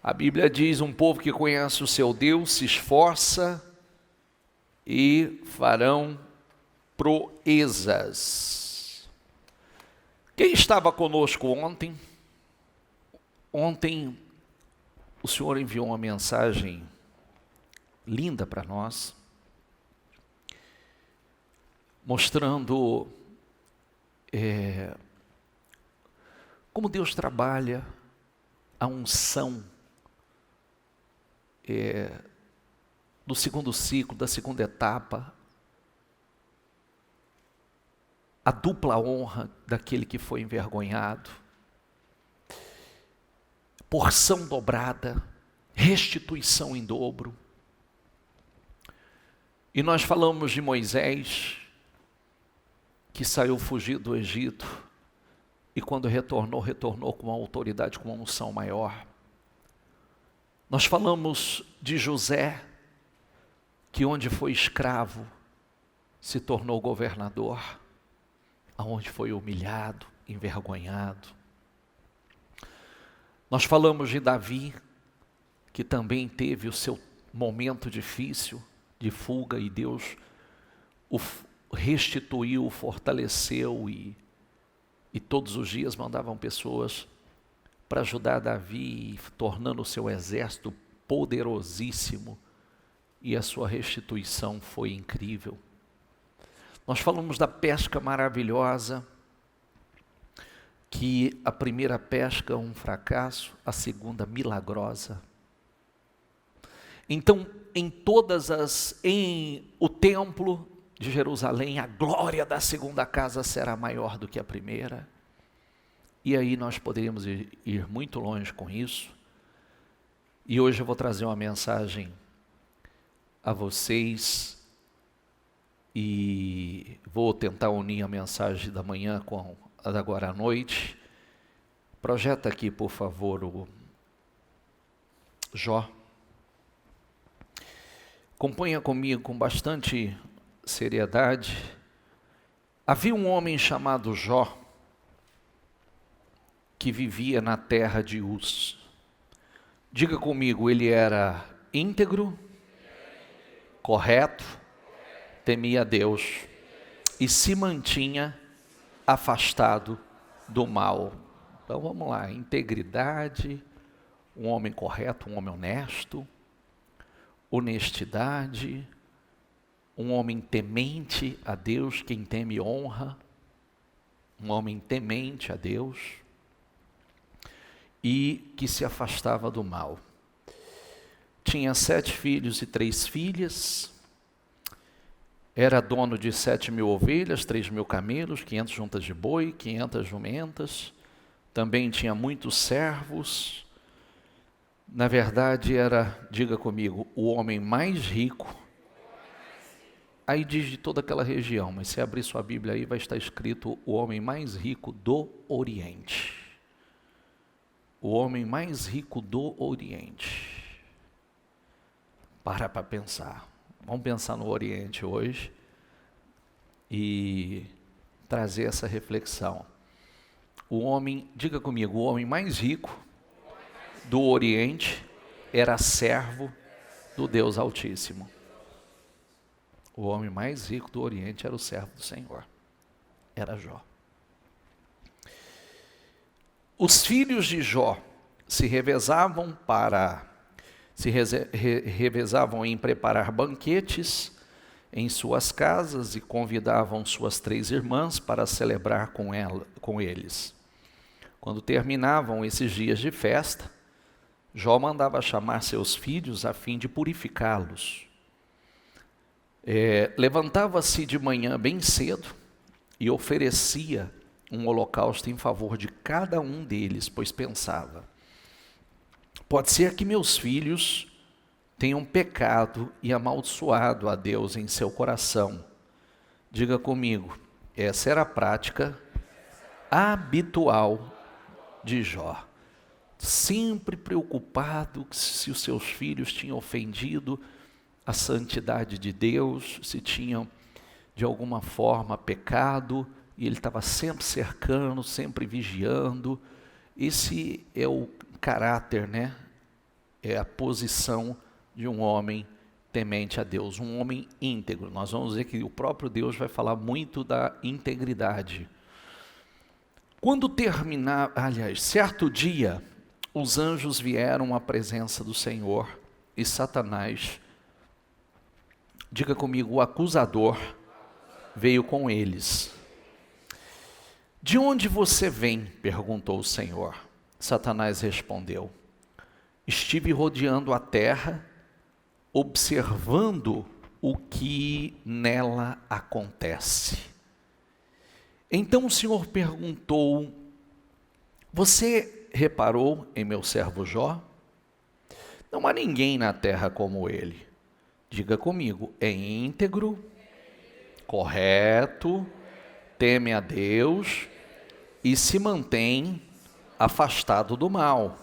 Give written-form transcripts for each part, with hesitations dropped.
A Bíblia diz: um povo que conhece o seu Deus se esforça e farão proezas. Quem estava conosco ontem? Ontem o Senhor enviou uma mensagem linda para nós, mostrando como Deus trabalha a unção do segundo ciclo, da segunda etapa, a dupla honra daquele que foi envergonhado, porção dobrada, restituição em dobro. E nós falamos de Moisés, que saiu fugido do Egito, e quando retornou com uma autoridade, com uma unção maior. Nós falamos de José, que onde foi escravo, se tornou governador, aonde foi humilhado, envergonhado. Nós falamos de Davi, que também teve o seu momento difícil de fuga, e Deus o restituiu, fortaleceu, e todos os dias mandavam pessoas para ajudar Davi, tornando o seu exército poderosíssimo, e a sua restituição foi incrível. Nós falamos da pesca maravilhosa, que a primeira pesca um fracasso, a segunda milagrosa. Então, em o templo de Jerusalém, a glória da segunda casa será maior do que a primeira. E aí nós poderíamos ir muito longe com isso. E hoje eu vou trazer uma mensagem a vocês, e vou tentar unir a mensagem da manhã com a da agora à noite. Projeta aqui, por favor, o Jó. Acompanha comigo com bastante seriedade. Havia um homem chamado Jó, que vivia na terra de Uz. Diga comigo, ele era íntegro, correto, temia a Deus e se mantinha afastado do mal. Então vamos lá, integridade, um homem correto, um homem honesto, honestidade, um homem temente a Deus, quem teme honra, um homem temente a Deus, e que se afastava do mal. Tinha 7 filhos e 3 filhas, era dono de 7.000 ovelhas, 3.000 camelos, 500 juntas de boi, 500 jumentas, também tinha muitos servos. Na verdade era, diga comigo, o homem mais rico, aí diz de toda aquela região, mas se abrir sua Bíblia aí vai estar escrito o homem mais rico do Oriente. O homem mais rico do Oriente. Para pensar. Vamos pensar no Oriente hoje e trazer essa reflexão. O homem, diga comigo, o homem mais rico do Oriente era servo do Deus Altíssimo. O homem mais rico do Oriente era o servo do Senhor. Era Jó. Os filhos de Jó se revezavam em preparar banquetes em suas casas e convidavam suas 3 irmãs para celebrar com eles. Quando terminavam esses dias de festa, Jó mandava chamar seus filhos a fim de purificá-los. Levantava-se de manhã bem cedo e oferecia um holocausto em favor de cada um deles, pois pensava: pode ser que meus filhos tenham pecado e amaldiçoado a Deus em seu coração. Diga comigo, essa era a prática habitual de Jó. Sempre preocupado se os seus filhos tinham ofendido a santidade de Deus, se tinham de alguma forma pecado, e ele estava sempre cercando, sempre vigiando. Esse é o caráter, é a posição de um homem temente a Deus, um homem íntegro. Nós vamos ver que o próprio Deus vai falar muito da integridade. Quando terminar, aliás, certo dia, os anjos vieram à presença do Senhor e Satanás, diga comigo, o acusador, veio com eles. De onde você vem? Perguntou o Senhor. Satanás respondeu: estive rodeando a terra, observando o que nela acontece. Então o Senhor perguntou: você reparou em meu servo Jó? Não há ninguém na terra como ele. Diga comigo, é íntegro, correto, teme a Deus e se mantém afastado do mal.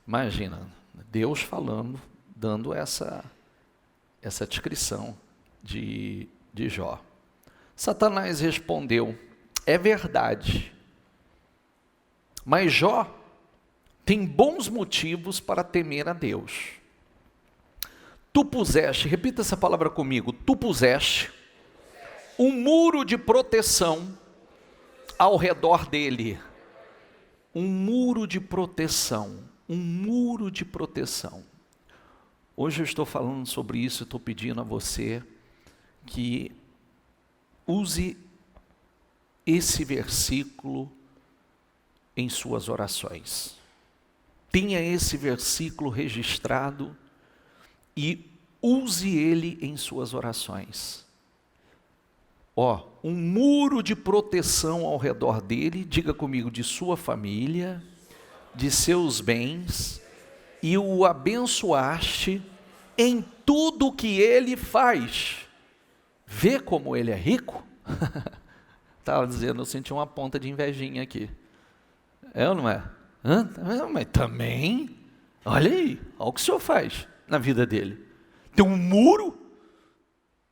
Imagina, Deus falando, dando essa descrição de Jó. Satanás respondeu: é verdade, mas Jó tem bons motivos para temer a Deus. Tu puseste, repita essa palavra comigo, tu puseste um muro de proteção ao redor dele. Um muro de proteção, um muro de proteção. Hoje eu estou falando sobre isso e estou pedindo a você que use esse versículo em suas orações. Tenha esse versículo registrado e use ele em suas orações. Um muro de proteção ao redor dele, diga comigo, de sua família, de seus bens, e o abençoaste em tudo que ele faz. Vê como ele é rico? Estava dizendo, eu senti uma ponta de invejinha aqui. É ou não é? Mas também, olha aí, olha o que o senhor faz na vida dele. Tem um muro,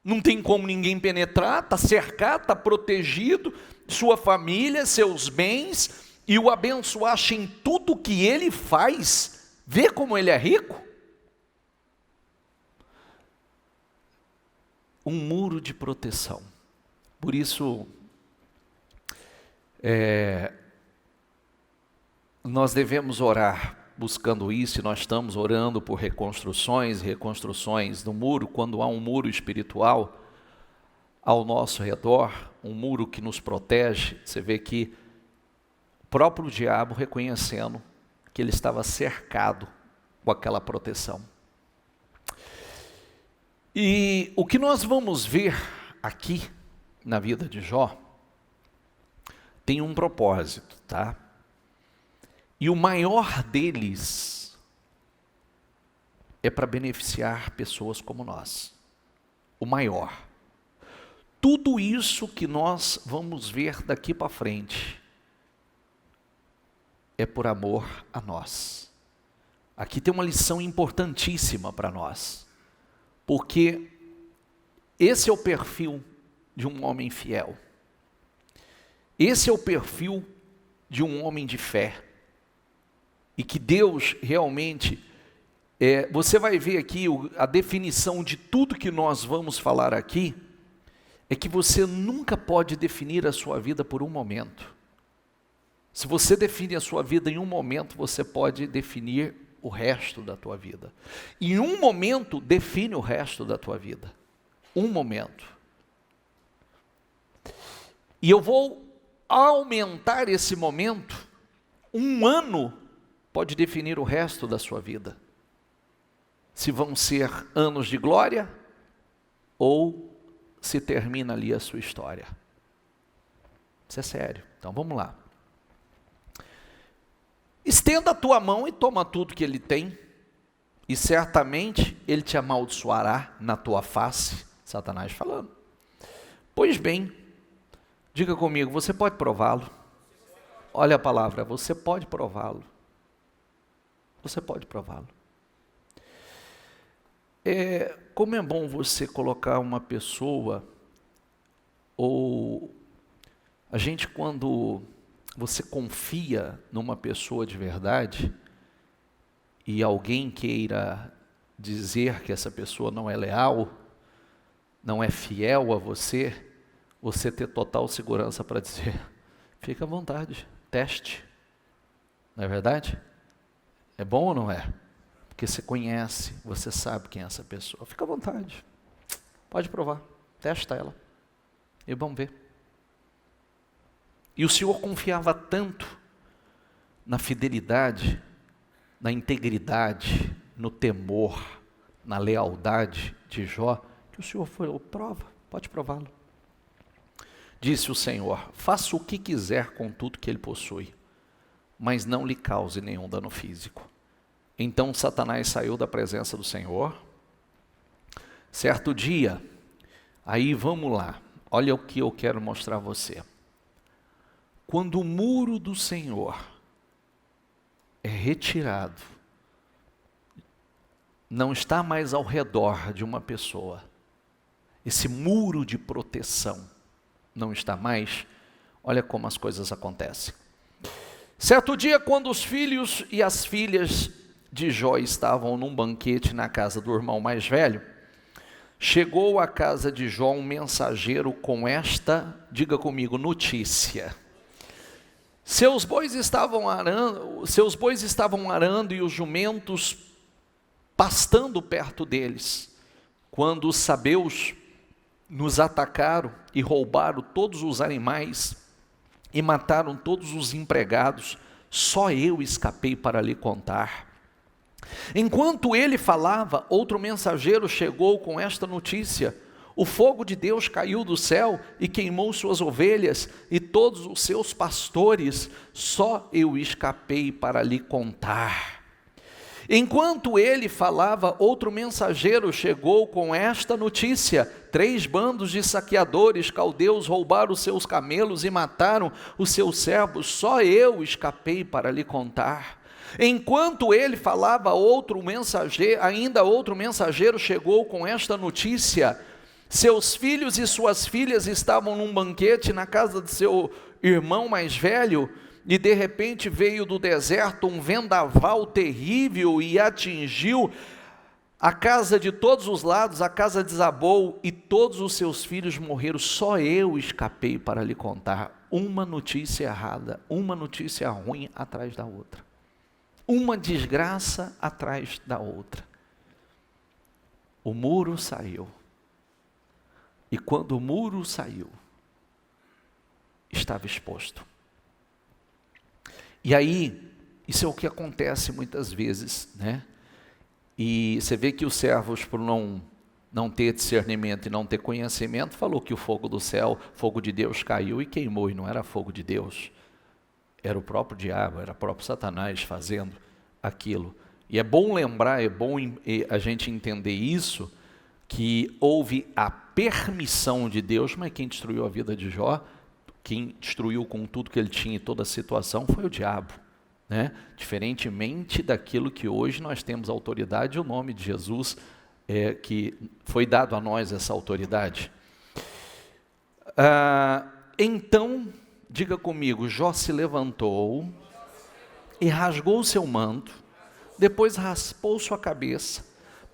não tem como ninguém penetrar, está cercado, está protegido, sua família, seus bens, e o abençoaste em tudo que ele faz. Vê como ele é rico? Um muro de proteção. Por isso, nós devemos orar buscando isso, e nós estamos orando por reconstruções do muro, quando há um muro espiritual ao nosso redor, um muro que nos protege. Você vê que o próprio diabo reconhecendo que ele estava cercado com aquela proteção. E o que nós vamos ver aqui na vida de Jó tem um propósito, tá? E o maior deles é para beneficiar pessoas como nós. O maior. Tudo isso que nós vamos ver daqui para frente é por amor a nós. Aqui tem uma lição importantíssima para nós, porque esse é o perfil de um homem fiel. Esse é o perfil de um homem de fé. E que Deus realmente, você vai ver aqui a definição de tudo que nós vamos falar aqui, é que você nunca pode definir a sua vida por um momento. Se você define a sua vida em um momento, você pode definir o resto da tua vida. Em um momento, define o resto da tua vida. Um momento. E eu vou aumentar esse momento. Um ano pode definir o resto da sua vida. Se vão ser anos de glória ou se termina ali a sua história. Isso é sério. Então vamos lá. Estenda a tua mão e toma tudo que ele tem, e certamente ele te amaldiçoará na tua face. Satanás falando. Pois bem, diga comigo, você pode prová-lo? Olha a palavra, você pode prová-lo. Você pode prová-lo. Como é bom você colocar uma pessoa, ou a gente, quando você confia numa pessoa de verdade, e alguém queira dizer que essa pessoa não é leal, não é fiel a você, você ter total segurança para dizer, fica à vontade, teste. Não é verdade? É bom ou não é? Porque você conhece, você sabe quem é essa pessoa. Fica à vontade, pode provar, testa ela e vamos ver. E o Senhor confiava tanto na fidelidade, na integridade, no temor, na lealdade de Jó, que o Senhor falou, prova, pode prová-lo. Disse o Senhor, faça o que quiser com tudo que ele possui, mas não lhe cause nenhum dano físico. Então Satanás saiu da presença do Senhor. Certo dia, aí vamos lá, olha o que eu quero mostrar a você. Quando o muro do Senhor é retirado, não está mais ao redor de uma pessoa, esse muro de proteção não está mais, olha como as coisas acontecem. Certo dia, quando os filhos e as filhas de Jó estavam num banquete na casa do irmão mais velho, chegou à casa de Jó um mensageiro com esta, diga comigo, notícia. Seus bois estavam arando e os jumentos pastando perto deles, quando os sabeus nos atacaram e roubaram todos os animais e mataram todos os empregados, só eu escapei para lhe contar. Enquanto ele falava, outro mensageiro chegou com esta notícia: o fogo de Deus caiu do céu e queimou suas ovelhas e todos os seus pastores, só eu escapei para lhe contar. Enquanto ele falava, outro mensageiro chegou com esta notícia: 3 bandos de saqueadores caldeus roubaram os seus camelos e mataram os seus servos, só eu escapei para lhe contar. Enquanto ele falava, ainda outro mensageiro chegou com esta notícia: seus filhos e suas filhas estavam num banquete na casa de seu irmão mais velho, e de repente veio do deserto um vendaval terrível e atingiu a casa de todos os lados, a casa desabou e todos os seus filhos morreram, só eu escapei para lhe contar. Uma notícia errada, uma notícia ruim atrás da outra, uma desgraça atrás da outra. O muro saiu, e quando o muro saiu, estava exposto. E aí, isso é o que acontece muitas vezes, né? E você vê que os servos, por não ter discernimento e não ter conhecimento, falou que o fogo do céu, fogo de Deus caiu e queimou, e não era fogo de Deus, era o próprio diabo, era o próprio Satanás fazendo aquilo. E é bom lembrar, é bom a gente entender isso, que houve a permissão de Deus, mas quem destruiu a vida de Jó, quem destruiu com tudo que ele tinha e toda a situação foi o diabo, né? Diferentemente daquilo que hoje nós temos autoridade, o nome de Jesus, que foi dado a nós essa autoridade. Então, diga comigo, Jó se levantou e rasgou o seu manto, depois raspou sua cabeça,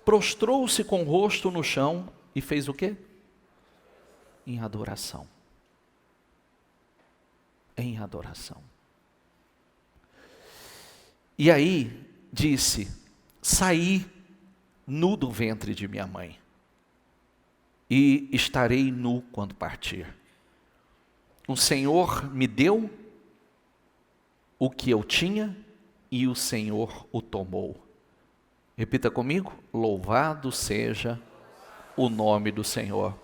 prostrou-se com o rosto no chão e fez o quê? Em adoração. Em adoração. E aí disse: saí nu do ventre de minha mãe, e estarei nu quando partir. O Senhor me deu o que eu tinha, e o Senhor o tomou. Repita comigo: louvado seja o nome do Senhor.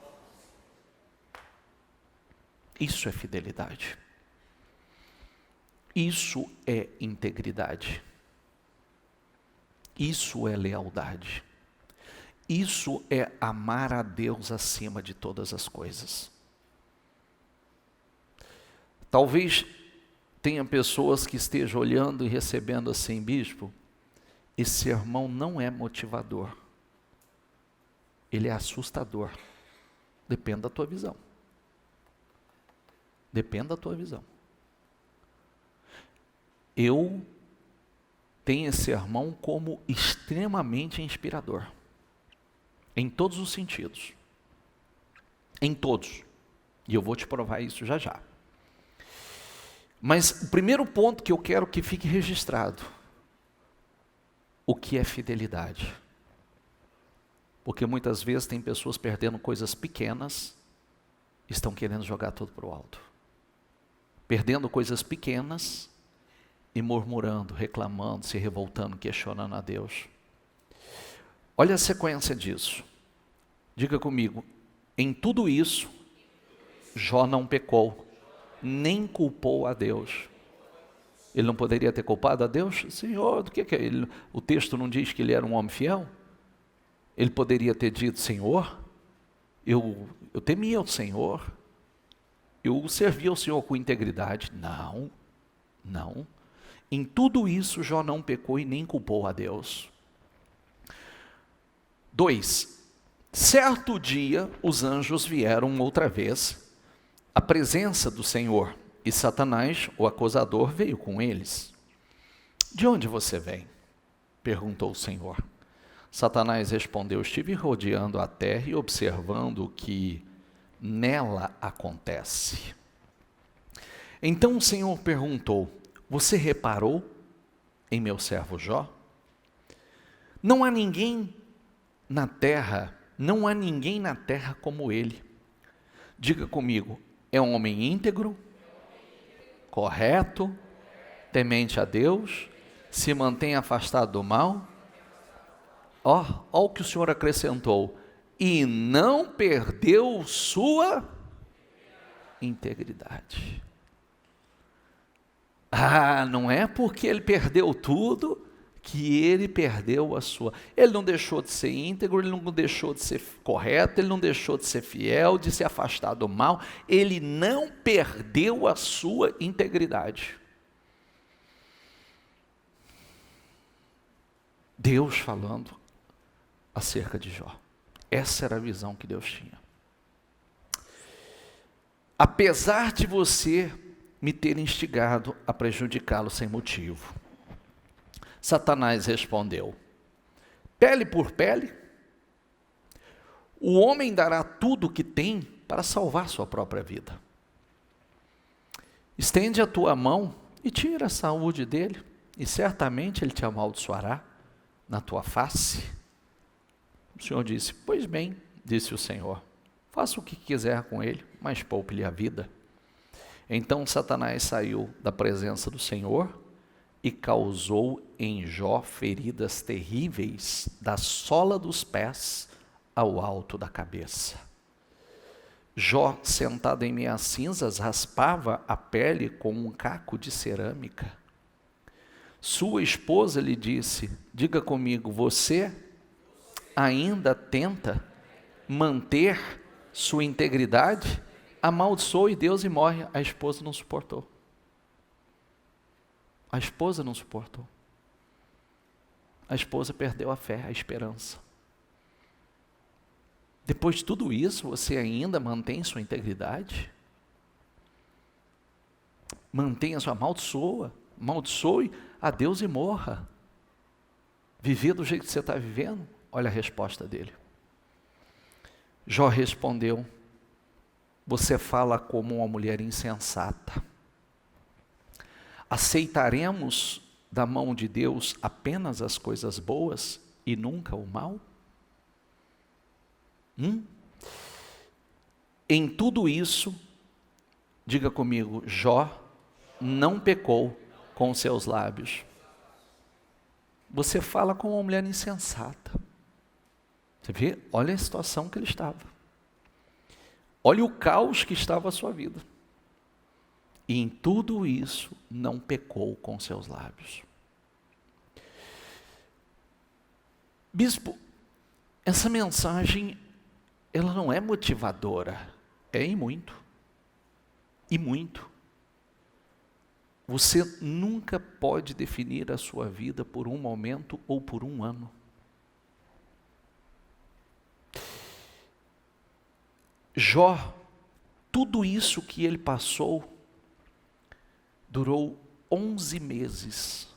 Isso é fidelidade. Isso é integridade. Isso é lealdade. Isso é amar a Deus acima de todas as coisas. Talvez tenha pessoas que estejam olhando e recebendo assim: bispo, esse sermão não é motivador, ele é assustador. Depende da tua visão. Depende da tua visão. Eu tem esse sermão como extremamente inspirador. Em todos os sentidos. Em todos. E eu vou te provar isso já já. Mas o primeiro ponto que eu quero que fique registrado. O que é fidelidade? Porque muitas vezes tem pessoas perdendo coisas pequenas, estão querendo jogar tudo para o alto. Perdendo coisas pequenas e murmurando, reclamando, se revoltando, questionando a Deus. Olha a sequência disso. Diga comigo, em tudo isso, Jó não pecou, nem culpou a Deus. Ele não poderia ter culpado a Deus? Senhor, do que é ele? O texto não diz que ele era um homem fiel? Ele poderia ter dito, Senhor, eu temia o Senhor, eu servia ao Senhor com integridade. Não, não. Em tudo isso, Jó não pecou e nem culpou a Deus. 2. Certo dia, os anjos vieram outra vez à presença do Senhor, e Satanás, o acusador, veio com eles. De onde você vem? Perguntou o Senhor. Satanás respondeu, estive rodeando a terra e observando o que nela acontece. Então o Senhor perguntou, você reparou em meu servo Jó? Não há ninguém na terra como ele. Diga comigo, é um homem íntegro, correto, temente a Deus, se mantém afastado do mal. Ó o que o Senhor acrescentou, e não perdeu sua integridade. Não é porque ele perdeu tudo que ele perdeu a sua. Ele não deixou de ser íntegro, ele não deixou de ser correto, ele não deixou de ser fiel, de se afastar do mal. Ele não perdeu a sua integridade. Deus falando acerca de Jó. Essa era a visão que Deus tinha. Apesar de você me ter instigado a prejudicá-lo sem motivo, Satanás respondeu, pele por pele, o homem dará tudo o que tem para salvar sua própria vida. Estende a tua mão e tira a saúde dele, e certamente ele te amaldiçoará na tua face. O Senhor disse, pois bem, disse o Senhor, faça o que quiser com ele, mas poupe-lhe a vida. Então Satanás saiu da presença do Senhor e causou em Jó feridas terríveis, da sola dos pés ao alto da cabeça. Jó, sentado em meias cinzas, raspava a pele com um caco de cerâmica. Sua esposa lhe disse, diga comigo, você ainda tenta manter sua integridade? Amaldiçoe Deus e morre. A esposa não suportou. A esposa não suportou. A esposa perdeu a fé, a esperança. Depois de tudo isso, você ainda mantém sua integridade? Mantenha sua amaldiçoe a Deus e morra. Viver do jeito que você está vivendo? Olha a resposta dele. Jó respondeu, você fala como uma mulher insensata. Aceitaremos da mão de Deus apenas as coisas boas e nunca o mal? Em tudo isso, diga comigo, Jó não pecou com seus lábios. Você fala como uma mulher insensata. Você vê? Olha a situação que ele estava. Olha o caos que estava a sua vida. E em tudo isso, não pecou com seus lábios. Bispo, essa mensagem, ela não é motivadora. É e muito. E muito. Você nunca pode definir a sua vida por um momento ou por um ano. Jó, tudo isso que ele passou, durou 11 meses.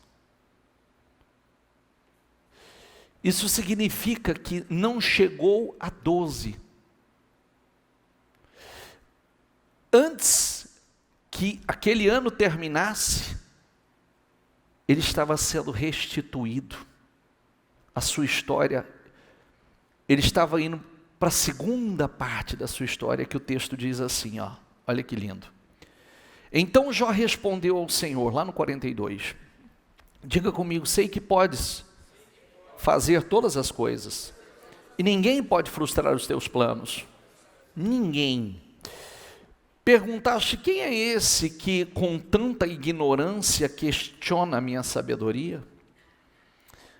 Isso significa que não chegou a 12. Antes que aquele ano terminasse, ele estava sendo restituído. A sua história, ele estava indo para a segunda parte da sua história, que o texto diz assim, ó, olha que lindo. Então Jó respondeu ao Senhor, lá no 42, diga comigo, sei que podes fazer todas as coisas, e ninguém pode frustrar os teus planos, ninguém. Perguntaste, quem é esse que com tanta ignorância questiona a minha sabedoria?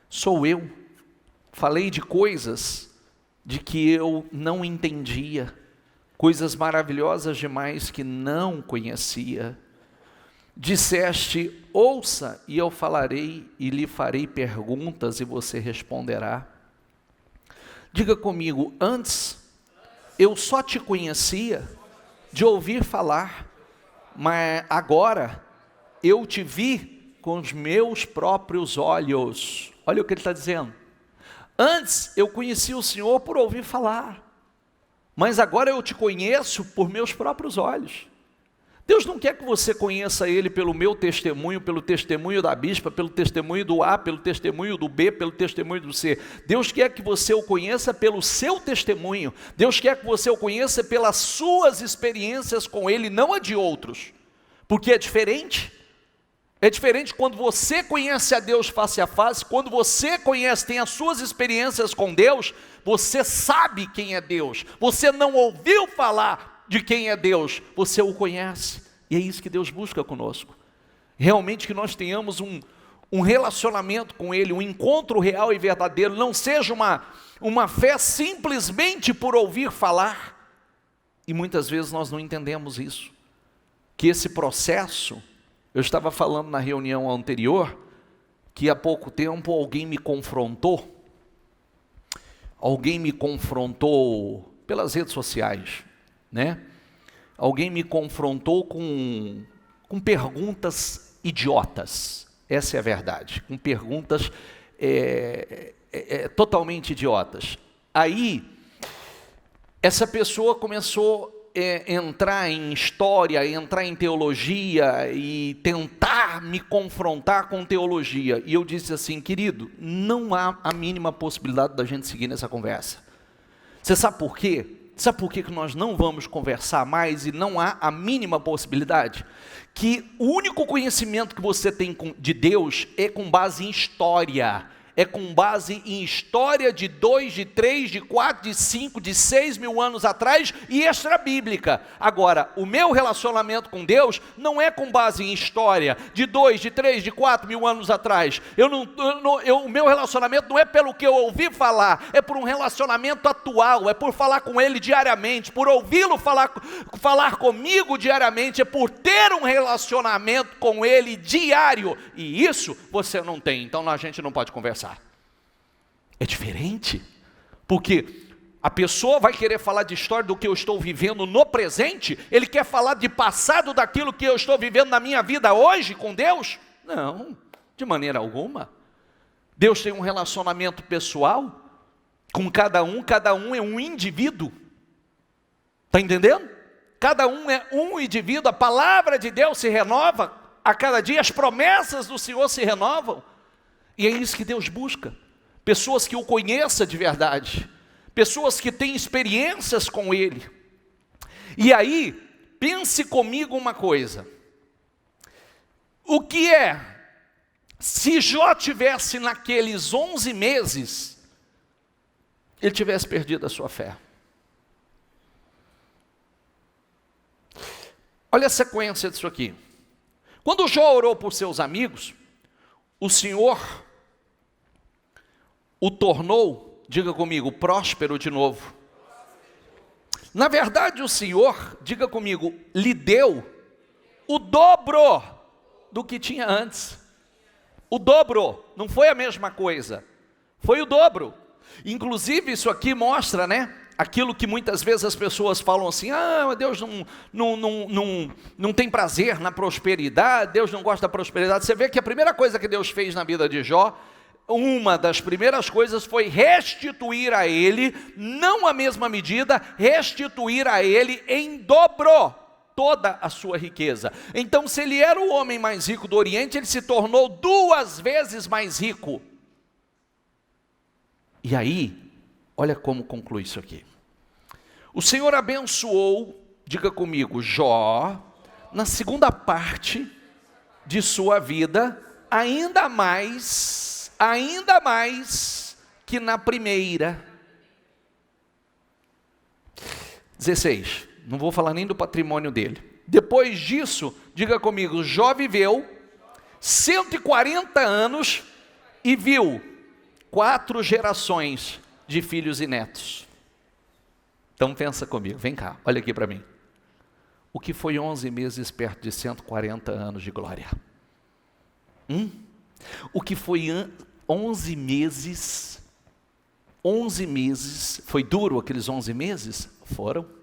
Sou eu. Falei de coisas de que eu não entendia, coisas maravilhosas demais que não conhecia. Disseste, ouça e eu falarei e lhe farei perguntas e você responderá. Diga comigo, antes eu só te conhecia de ouvir falar, mas agora eu te vi com os meus próprios olhos. Olha o que ele está dizendo. Antes eu conhecia o Senhor por ouvir falar, mas agora eu te conheço por meus próprios olhos. Deus não quer que você conheça Ele pelo meu testemunho, pelo testemunho da bispa, pelo testemunho do A, pelo testemunho do B, pelo testemunho do C. Deus quer que você o conheça pelo seu testemunho. Deus quer que você o conheça pelas suas experiências com Ele, não a de outros. Porque é diferente. É diferente quando você conhece a Deus face a face, quando você conhece, tem as suas experiências com Deus, você sabe quem é Deus. Você não ouviu falar de quem é Deus, você o conhece, e é isso que Deus busca conosco, realmente que nós tenhamos um relacionamento com Ele, um encontro real e verdadeiro, não seja uma fé simplesmente por ouvir falar, e muitas vezes nós não entendemos isso, que esse processo, eu estava falando na reunião anterior, que há pouco tempo alguém me confrontou pelas redes sociais, né? Alguém me confrontou com perguntas idiotas, essa é a verdade, com perguntas totalmente idiotas. Aí, essa pessoa começou a entrar em história, entrar em teologia e tentar me confrontar com teologia. E eu disse assim, querido, não há a mínima possibilidade da gente seguir nessa conversa. Você sabe por quê? Sabe por que nós não vamos conversar mais e não há a mínima possibilidade? Que o único conhecimento que você tem de Deus é com base em história. É com base em história de 2, de 3, de 4, de 5, de 6 mil anos atrás e extra-bíblica. Agora, o meu relacionamento com Deus não é com base em história de 2, de 3, de 4 mil anos atrás. O meu relacionamento não é pelo que eu ouvi falar, é por um relacionamento atual, é por falar com Ele diariamente, por ouvi-lo falar comigo diariamente, é por ter um relacionamento com Ele diário. E isso você não tem, então a gente não pode conversar. É diferente, porque a pessoa vai querer falar de história do que eu estou vivendo no presente, ele quer falar de passado daquilo que eu estou vivendo na minha vida hoje com Deus? Não, de maneira alguma. Deus tem um relacionamento pessoal com cada um é um indivíduo, está entendendo? Cada um é um indivíduo, a palavra de Deus se renova a cada dia, as promessas do Senhor se renovam, e é isso que Deus busca. Pessoas que o conheçam de verdade, pessoas que têm experiências com Ele. E aí, pense comigo uma coisa, o que é, se Jó tivesse naqueles 11 meses, ele tivesse perdido a sua fé? Olha a sequência disso aqui. Quando Jó orou por seus amigos, o Senhor o tornou, diga comigo, próspero de novo. Na verdade, o Senhor, diga comigo, lhe deu o dobro do que tinha antes. O dobro, não foi a mesma coisa, foi o dobro. Inclusive, isso aqui mostra, né, aquilo que muitas vezes as pessoas falam assim, Deus não tem prazer na prosperidade, Deus não gosta da prosperidade. Você vê que a primeira coisa que Deus fez na vida de Jó, uma das primeiras coisas foi restituir a ele, não a mesma medida, restituir a ele em dobro toda a sua riqueza. Então, se ele era o homem mais rico do Oriente, ele se tornou 2 vezes mais rico. E aí, olha como conclui isso aqui. O Senhor abençoou, diga comigo, Jó, na segunda parte de sua vida, ainda mais que na primeira. 16, não vou falar nem do patrimônio dele. Depois disso, diga comigo, Jó viveu 140 anos e viu 4 gerações de filhos e netos. Então pensa comigo, vem cá, olha aqui para mim. O que foi 11 meses perto de 140 anos de glória? O que foi 11 meses, foi duro aqueles 11 meses? Foram.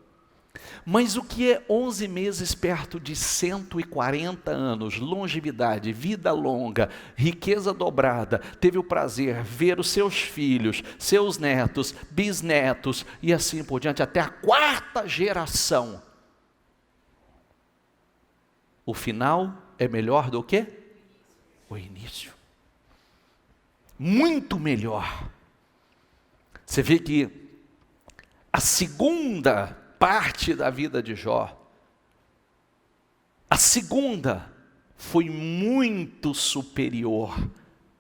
Mas o que é 11 meses perto de 140 anos, longevidade, vida longa, riqueza dobrada, teve o prazer de ver os seus filhos, seus netos, bisnetos e assim por diante, até a 4ª geração. O final é melhor do que o início. Muito melhor. Você vê que a segunda parte da vida de Jó, a segunda foi muito superior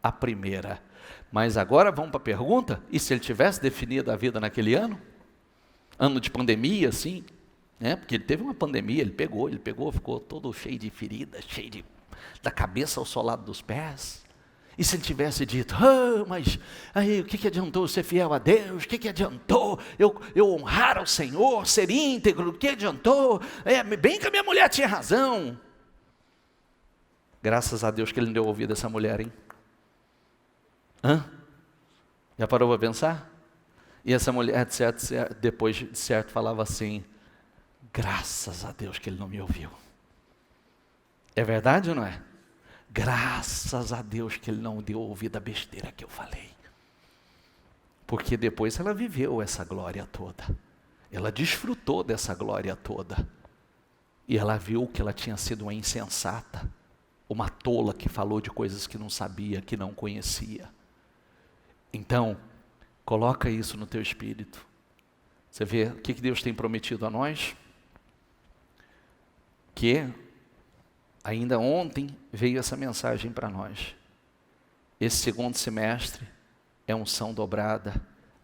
à primeira. Mas agora vamos para a pergunta, e se ele tivesse definido a vida naquele ano? Ano de pandemia, assim, né? Porque ele teve uma pandemia, ele pegou, ficou todo cheio de feridas, da cabeça ao solado dos pés. E se ele tivesse dito, mas aí, o que adiantou ser fiel a Deus? O que adiantou eu honrar ao Senhor, ser íntegro? O que adiantou? Bem que a minha mulher tinha razão. Graças a Deus que ele não deu ouvido a essa mulher, hein? Já parou para pensar? E essa mulher, depois de certo, falava assim, graças a Deus que ele não me ouviu. É verdade ou não é? Graças a Deus que ele não deu ouvido à besteira que eu falei. Porque depois ela viveu essa glória toda. Ela desfrutou dessa glória toda. E ela viu que ela tinha sido uma insensata, uma tola que falou de coisas que não sabia, que não conhecia. Então, coloca isso no teu espírito. Você vê o que Deus tem prometido a nós? Que ainda ontem veio essa mensagem para nós. Esse segundo semestre é unção dobrada.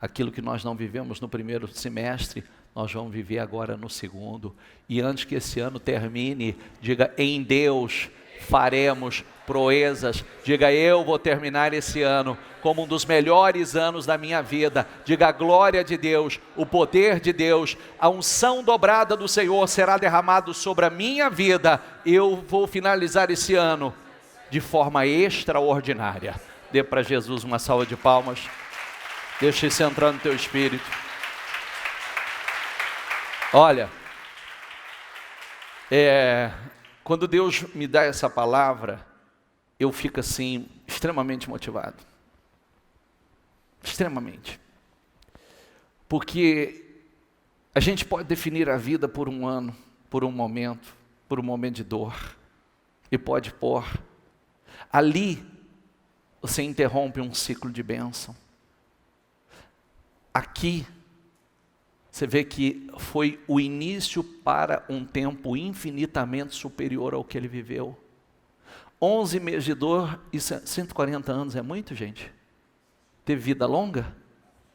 Aquilo que nós não vivemos no primeiro semestre, nós vamos viver agora no segundo. E antes que esse ano termine, diga, em Deus faremos proezas. Diga, eu vou terminar esse ano como um dos melhores anos da minha vida. Diga, a glória de Deus, o poder de Deus, a unção dobrada do Senhor será derramado sobre a minha vida. Eu vou finalizar esse ano de forma extraordinária. Dê para Jesus uma salva de palmas. Deixa isso entrar no teu espírito. Olha, quando Deus me dá essa palavra, eu fico assim, extremamente motivado. Extremamente. Porque a gente pode definir a vida por um ano, por um momento de dor. E pode pôr. Ali, você interrompe um ciclo de bênção. Aqui, você vê que foi o início para um tempo infinitamente superior ao que ele viveu. 11 meses de dor e 140 anos é muito, gente? Teve vida longa?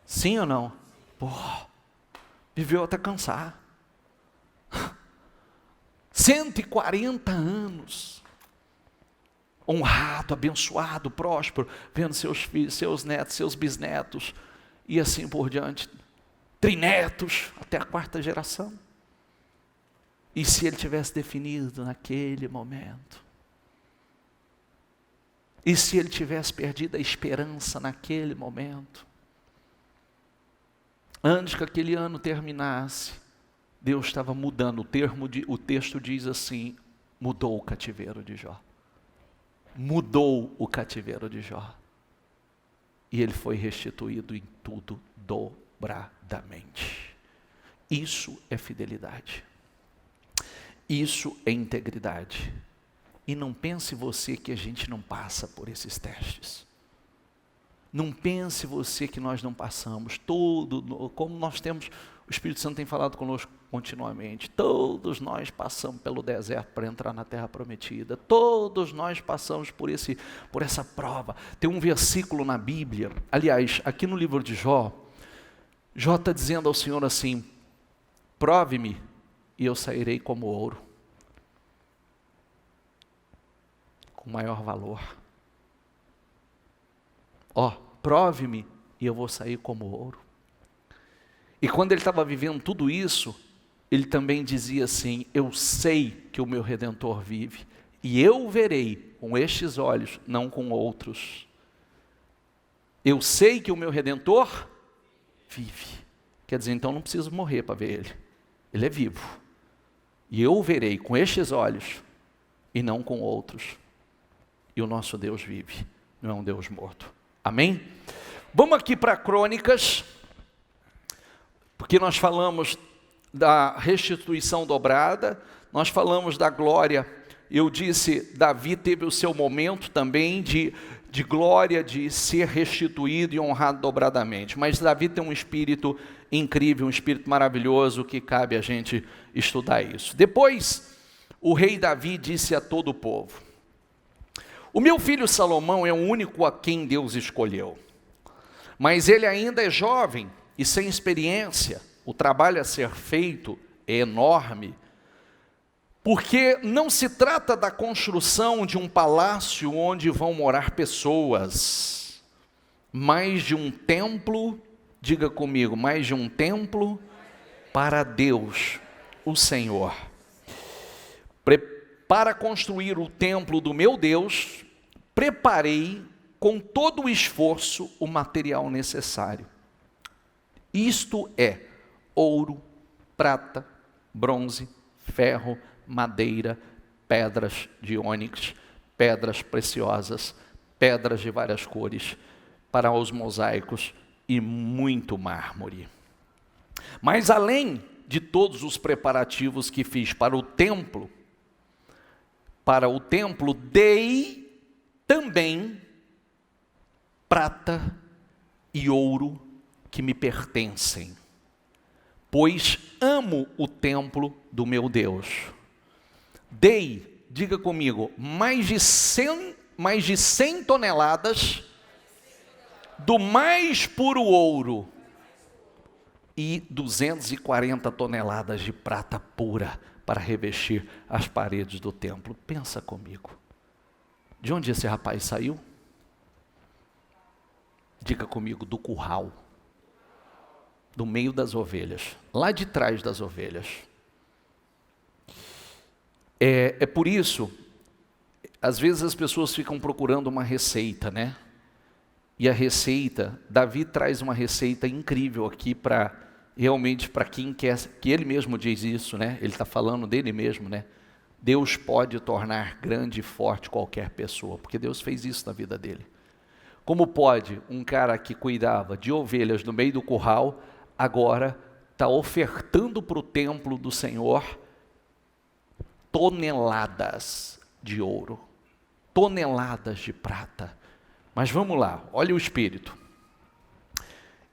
Sim ou não? Viveu até cansar. 140 anos. Honrado, abençoado, próspero, vendo seus filhos, seus netos, seus bisnetos, e assim por diante. Trinetos, até a 4ª geração. E se ele tivesse definido naquele momento? E se ele tivesse perdido a esperança naquele momento? Antes que aquele ano terminasse, Deus estava mudando. O texto diz assim, mudou o cativeiro de Jó. Mudou o cativeiro de Jó. e ele foi restituído em tudo dobradamente. Isso é fidelidade. Isso é integridade. E não pense você que a gente não passa por esses testes. Não pense você que nós não passamos. Como nós temos, o Espírito Santo tem falado conosco continuamente. Todos nós passamos pelo deserto para entrar na terra prometida. Todos nós passamos por essa prova. Tem um versículo na Bíblia, aliás, aqui no livro de Jó, Jó está dizendo ao Senhor assim: prove-me e eu sairei como ouro, com maior valor. Prove-me e eu vou sair como ouro. E quando ele estava vivendo tudo isso, ele também dizia assim: eu sei que o meu Redentor vive, e eu verei com estes olhos, não com outros. Eu sei que o meu Redentor vive. Quer dizer, então não preciso morrer para ver ele. Ele é vivo. E eu o verei com estes olhos, e não com outros. E o nosso Deus vive, não é um Deus morto. Amém? Vamos aqui para Crônicas, porque nós falamos da restituição dobrada, nós falamos da glória. Eu disse, Davi teve o seu momento também de glória, de ser restituído e honrado dobradamente. Mas Davi tem um espírito incrível, um espírito maravilhoso, que cabe a gente estudar isso. Depois, o rei Davi disse a todo o povo: o meu filho Salomão é o único a quem Deus escolheu, mas ele ainda é jovem e sem experiência. O trabalho a ser feito é enorme, porque não se trata da construção de um palácio onde vão morar pessoas, mas de um templo, diga comigo, mais de um templo para Deus, o Senhor. Para construir o templo do meu Deus, preparei com todo o esforço o material necessário. Isto é ouro, prata, bronze, ferro, madeira, pedras de ônix, pedras preciosas, pedras de várias cores, para os mosaicos e muito mármore. Mas além de todos os preparativos que fiz para o templo, dei também prata e ouro que me pertencem, pois amo o templo do meu Deus. Dei, diga comigo, mais de 100 toneladas do mais puro ouro e 240 toneladas de prata pura para revestir as paredes do templo. Pensa comigo. De onde esse rapaz saiu? Diga comigo, do curral. Do meio das ovelhas. Lá de trás das ovelhas. É por isso, às vezes as pessoas ficam procurando uma receita, né? E a receita, Davi traz uma receita incrível aqui para realmente para quem quer, que ele mesmo diz isso, né? Ele está falando dele mesmo, né? Deus pode tornar grande e forte qualquer pessoa, porque Deus fez isso na vida dele. Como pode um cara que cuidava de ovelhas no meio do curral, agora está ofertando para o templo do Senhor toneladas de ouro, toneladas de prata. Mas vamos lá, olha o espírito.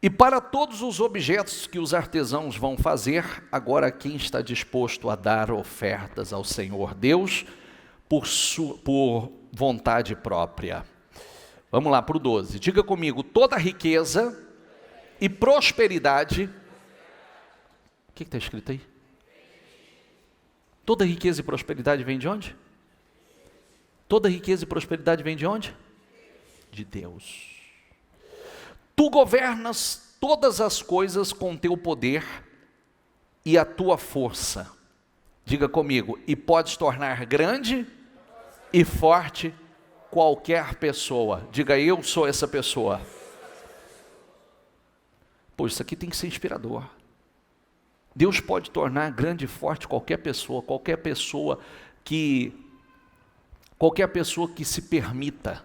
E para todos os objetos que os artesãos vão fazer, agora quem está disposto a dar ofertas ao Senhor Deus por vontade própria? Vamos lá para o 12. Diga comigo, toda riqueza e prosperidade. O que está escrito aí? Toda riqueza e prosperidade vem de onde? Toda riqueza e prosperidade vem de onde? De Deus. Tu governas todas as coisas com teu poder e a tua força. Diga comigo, e podes tornar grande e forte qualquer pessoa. Diga, eu sou essa pessoa. Pô, isso aqui tem que ser inspirador. Deus pode tornar grande e forte qualquer pessoa que se permita,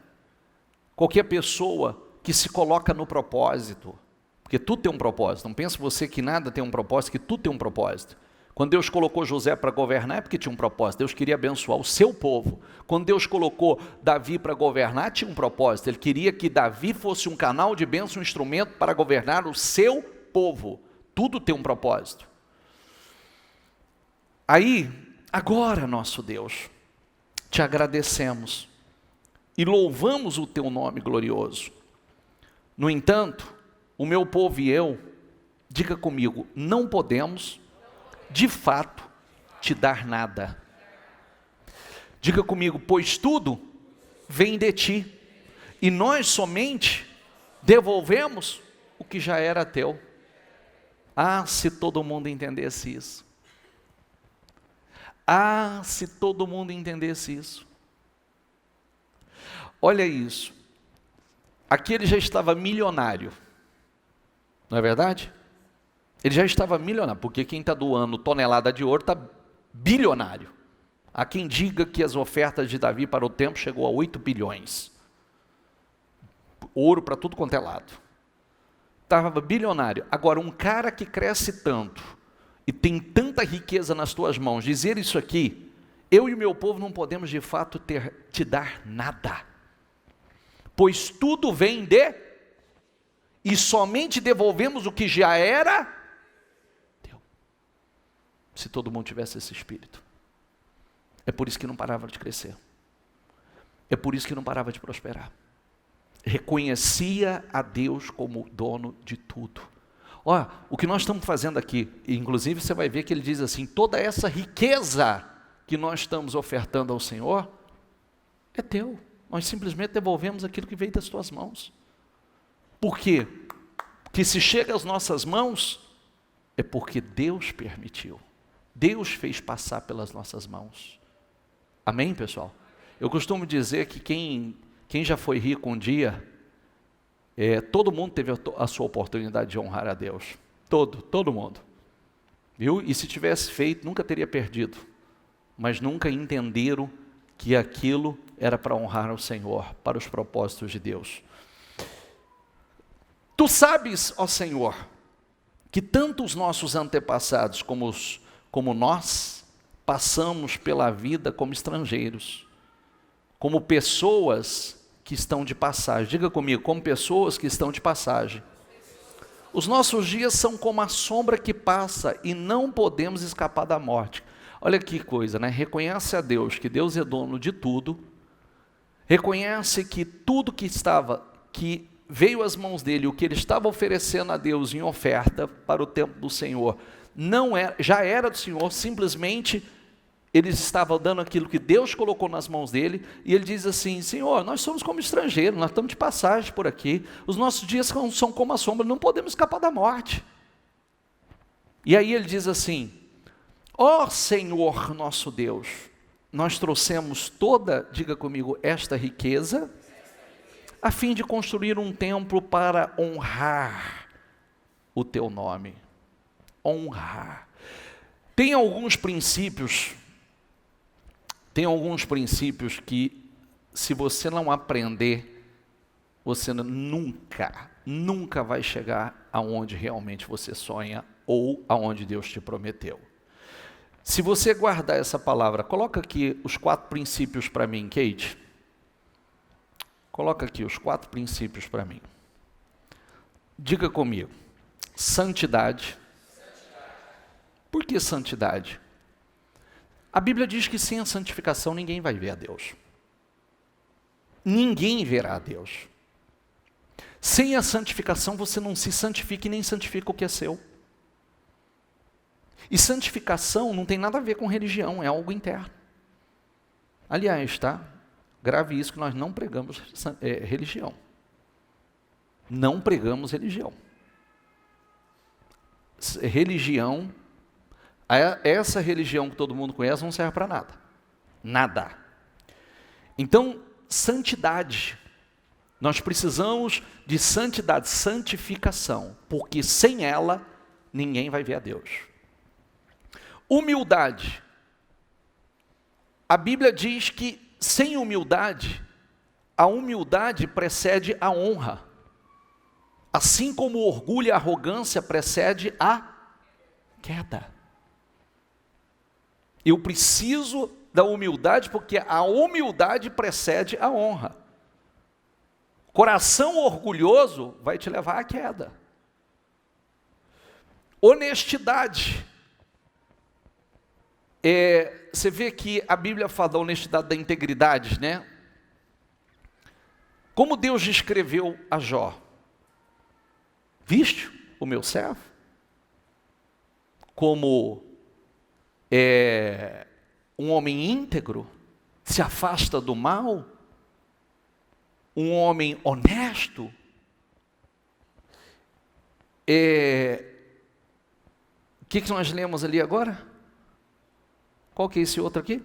qualquer pessoa que se coloca no propósito, porque tudo tem um propósito. Não pense você que nada tem um propósito, que tudo tem um propósito. Quando Deus colocou José para governar, é porque tinha um propósito. Deus queria abençoar o seu povo. Quando Deus colocou Davi para governar, tinha um propósito. Ele queria que Davi fosse um canal de bênção, um instrumento para governar o seu povo. Tudo tem um propósito. Aí, agora, nosso Deus, te agradecemos e louvamos o teu nome glorioso. No entanto, o meu povo e eu, diga comigo, não podemos, de fato, te dar nada. Diga comigo, pois tudo vem de ti, e nós somente devolvemos o que já era teu. Ah, se todo mundo entendesse isso. Ah, se todo mundo entendesse isso. Olha isso. Aqui ele já estava milionário. Não é verdade? Ele já estava milionário, porque quem está doando tonelada de ouro está bilionário. Há quem diga que as ofertas de Davi para o templo chegou a 8 bilhões. Ouro para tudo quanto é lado. Estava bilionário. Agora, um cara que cresce tanto e tem tanta riqueza nas tuas mãos, dizer isso aqui, eu e o meu povo não podemos de fato te dar nada, pois tudo vem de, e somente devolvemos o que já era teu. Se todo mundo tivesse esse espírito, é por isso que não parava de crescer, é por isso que não parava de prosperar, reconhecia a Deus como dono de tudo. Ó, o que nós estamos fazendo aqui, inclusive você vai ver que ele diz assim, toda essa riqueza que nós estamos ofertando ao Senhor, é teu. Nós simplesmente devolvemos aquilo que veio das tuas mãos. Por quê? Que se chega às nossas mãos, é porque Deus permitiu. Deus fez passar pelas nossas mãos. Amém, pessoal? Eu costumo dizer que quem já foi rico um dia, todo mundo teve a sua oportunidade de honrar a Deus. Todo mundo. Viu? E se tivesse feito, nunca teria perdido. Mas nunca entenderam que aquilo era para honrar ao Senhor, para os propósitos de Deus. Tu sabes, ó Senhor, que tanto os nossos antepassados como nós, passamos pela vida como estrangeiros, como pessoas que estão de passagem. Diga comigo, como pessoas que estão de passagem. Os nossos dias são como a sombra que passa e não podemos escapar da morte. Olha que coisa, né? Reconhece a Deus, que Deus é dono de tudo. Reconhece que tudo que veio às mãos dele, o que ele estava oferecendo a Deus em oferta para o templo do Senhor, já era do Senhor, simplesmente eles estavam dando aquilo que Deus colocou nas mãos dele, e ele diz assim, Senhor, nós somos como estrangeiros, nós estamos de passagem por aqui, os nossos dias são como a sombra, não podemos escapar da morte. E aí ele diz assim, ó Senhor nosso Deus, nós trouxemos toda, diga comigo, esta riqueza, a fim de construir um templo para honrar o teu nome. Honrar. Tem alguns princípios que, se você não aprender, você nunca vai chegar aonde realmente você sonha ou aonde Deus te prometeu. Se você guardar essa palavra, coloca aqui os 4 princípios para mim, Kate. Coloca aqui os 4 princípios para mim. Diga comigo. Santidade. Por que santidade? A Bíblia diz que sem a santificação ninguém vai ver a Deus. Ninguém verá a Deus. Sem a santificação você não se santifica e nem santifica o que é seu. E santificação não tem nada a ver com religião, é algo interno. Aliás, tá? Grave isso, que nós não pregamos religião. Não pregamos religião. Religião, essa religião que todo mundo conhece não serve para nada. Nada. Então, santidade. Nós precisamos de santidade, santificação, porque sem ela, ninguém vai ver a Deus. Humildade. A Bíblia diz que sem humildade, a humildade precede a honra. Assim como o orgulho e a arrogância precede a queda. Eu preciso da humildade, porque a humildade precede a honra. Coração orgulhoso vai te levar à queda. Honestidade. Você vê que a Bíblia fala da honestidade, da integridade, né? Como Deus descreveu a Jó? Viste o meu servo? Como um homem íntegro, se afasta do mal, um homem honesto. O que nós lemos ali agora? Qual que é esse outro aqui?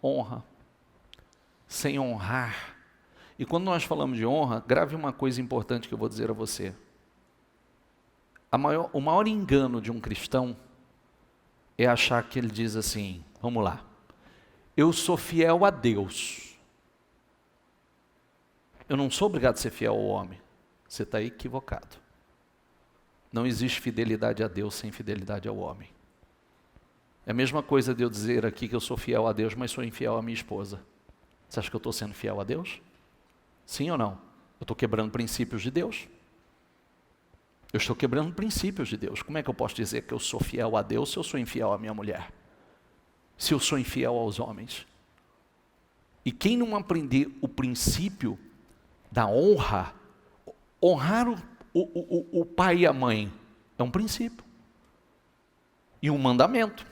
Honra. Sem honrar. E quando nós falamos de honra, grave uma coisa importante que eu vou dizer a você. O maior engano de um cristão é achar que ele diz assim, vamos lá, eu sou fiel a Deus. Eu não sou obrigado a ser fiel ao homem. Você está equivocado. Não existe fidelidade a Deus sem fidelidade ao homem. É a mesma coisa de eu dizer aqui que eu sou fiel a Deus, mas sou infiel à minha esposa. Você acha que eu estou sendo fiel a Deus? Sim ou não? Eu estou quebrando princípios de Deus. Eu estou quebrando princípios de Deus. Como é que eu posso dizer que eu sou fiel a Deus se eu sou infiel à minha mulher? Se eu sou infiel aos homens? E quem não aprender o princípio da honra, honrar o pai e a mãe, é um princípio. E um mandamento.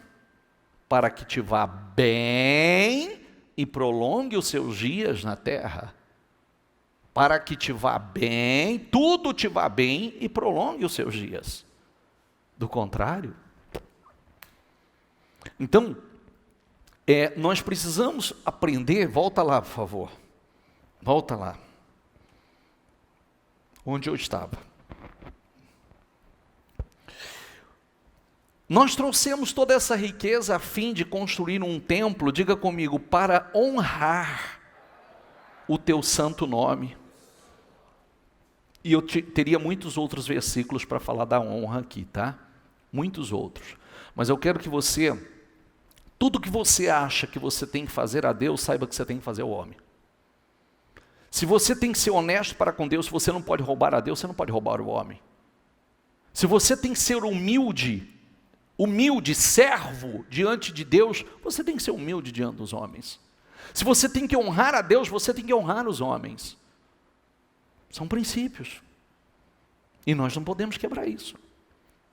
Para que te vá bem e prolongue os seus dias na terra. Para que te vá bem, tudo te vá bem e prolongue os seus dias. Do contrário. Então, nós precisamos aprender, volta lá, por favor. Volta lá. Onde eu estava. Nós trouxemos toda essa riqueza a fim de construir um templo, diga comigo, para honrar o teu santo nome. E eu teria muitos outros versículos para falar da honra aqui, tá? Muitos outros. Mas eu quero que você, tudo que você acha que você tem que fazer a Deus, saiba que você tem que fazer ao homem. Se você tem que ser honesto para com Deus, você não pode roubar a Deus, você não pode roubar o homem. Se você tem que ser humilde, servo diante de Deus, você tem que ser humilde diante dos homens. Se você tem que honrar a Deus, você tem que honrar os homens. São princípios. E nós não podemos quebrar isso.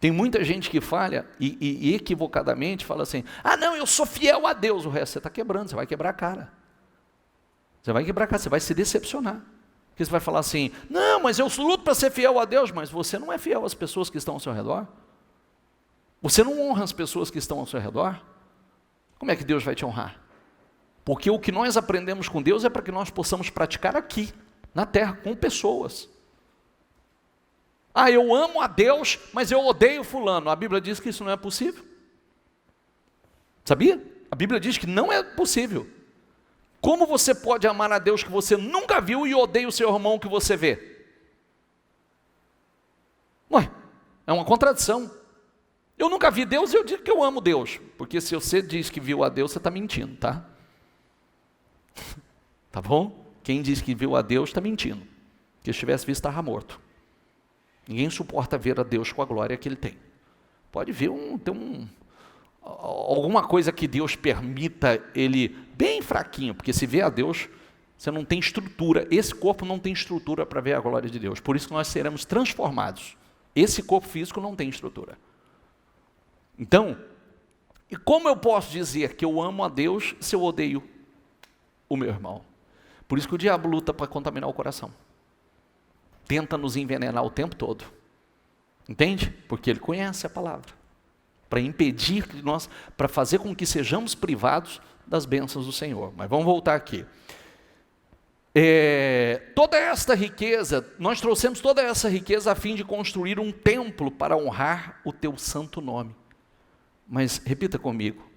Tem muita gente que falha e equivocadamente fala assim, não, eu sou fiel a Deus, o resto você está quebrando, você vai quebrar a cara. Você vai quebrar a cara, você vai se decepcionar. Porque você vai falar assim, não, mas eu luto para ser fiel a Deus, mas você não é fiel às pessoas que estão ao seu redor. Você não honra as pessoas que estão ao seu redor. Como é que Deus vai te honrar? Porque o que nós aprendemos com Deus é para que nós possamos praticar aqui, na terra, com pessoas. Eu amo a Deus, mas eu odeio fulano. A Bíblia diz que isso não é possível. Sabia? A Bíblia diz que não é possível. Como você pode amar a Deus que você nunca viu e odeia o seu irmão que você vê? É uma contradição. Eu nunca vi Deus e eu digo que eu amo Deus. Porque se você diz que viu a Deus, você está mentindo, tá? Tá bom? Quem diz que viu a Deus está mentindo. Porque se tivesse visto, estava morto. Ninguém suporta ver a Deus com a glória que Ele tem. Pode ver alguma coisa que Deus permita Ele bem fraquinho. Porque se vê a Deus, você não tem estrutura. Esse corpo não tem estrutura para ver a glória de Deus. Por isso que nós seremos transformados. Esse corpo físico não tem estrutura. Então, e como eu posso dizer que eu amo a Deus se eu odeio o meu irmão? Por isso que o diabo luta para contaminar o coração. Tenta nos envenenar o tempo todo. Entende? Porque ele conhece a palavra. Para impedir que nós, para fazer com que sejamos privados das bênçãos do Senhor. Mas vamos voltar aqui. Toda esta riqueza, nós trouxemos toda essa riqueza a fim de construir um templo para honrar o teu santo nome. Mas, repita comigo,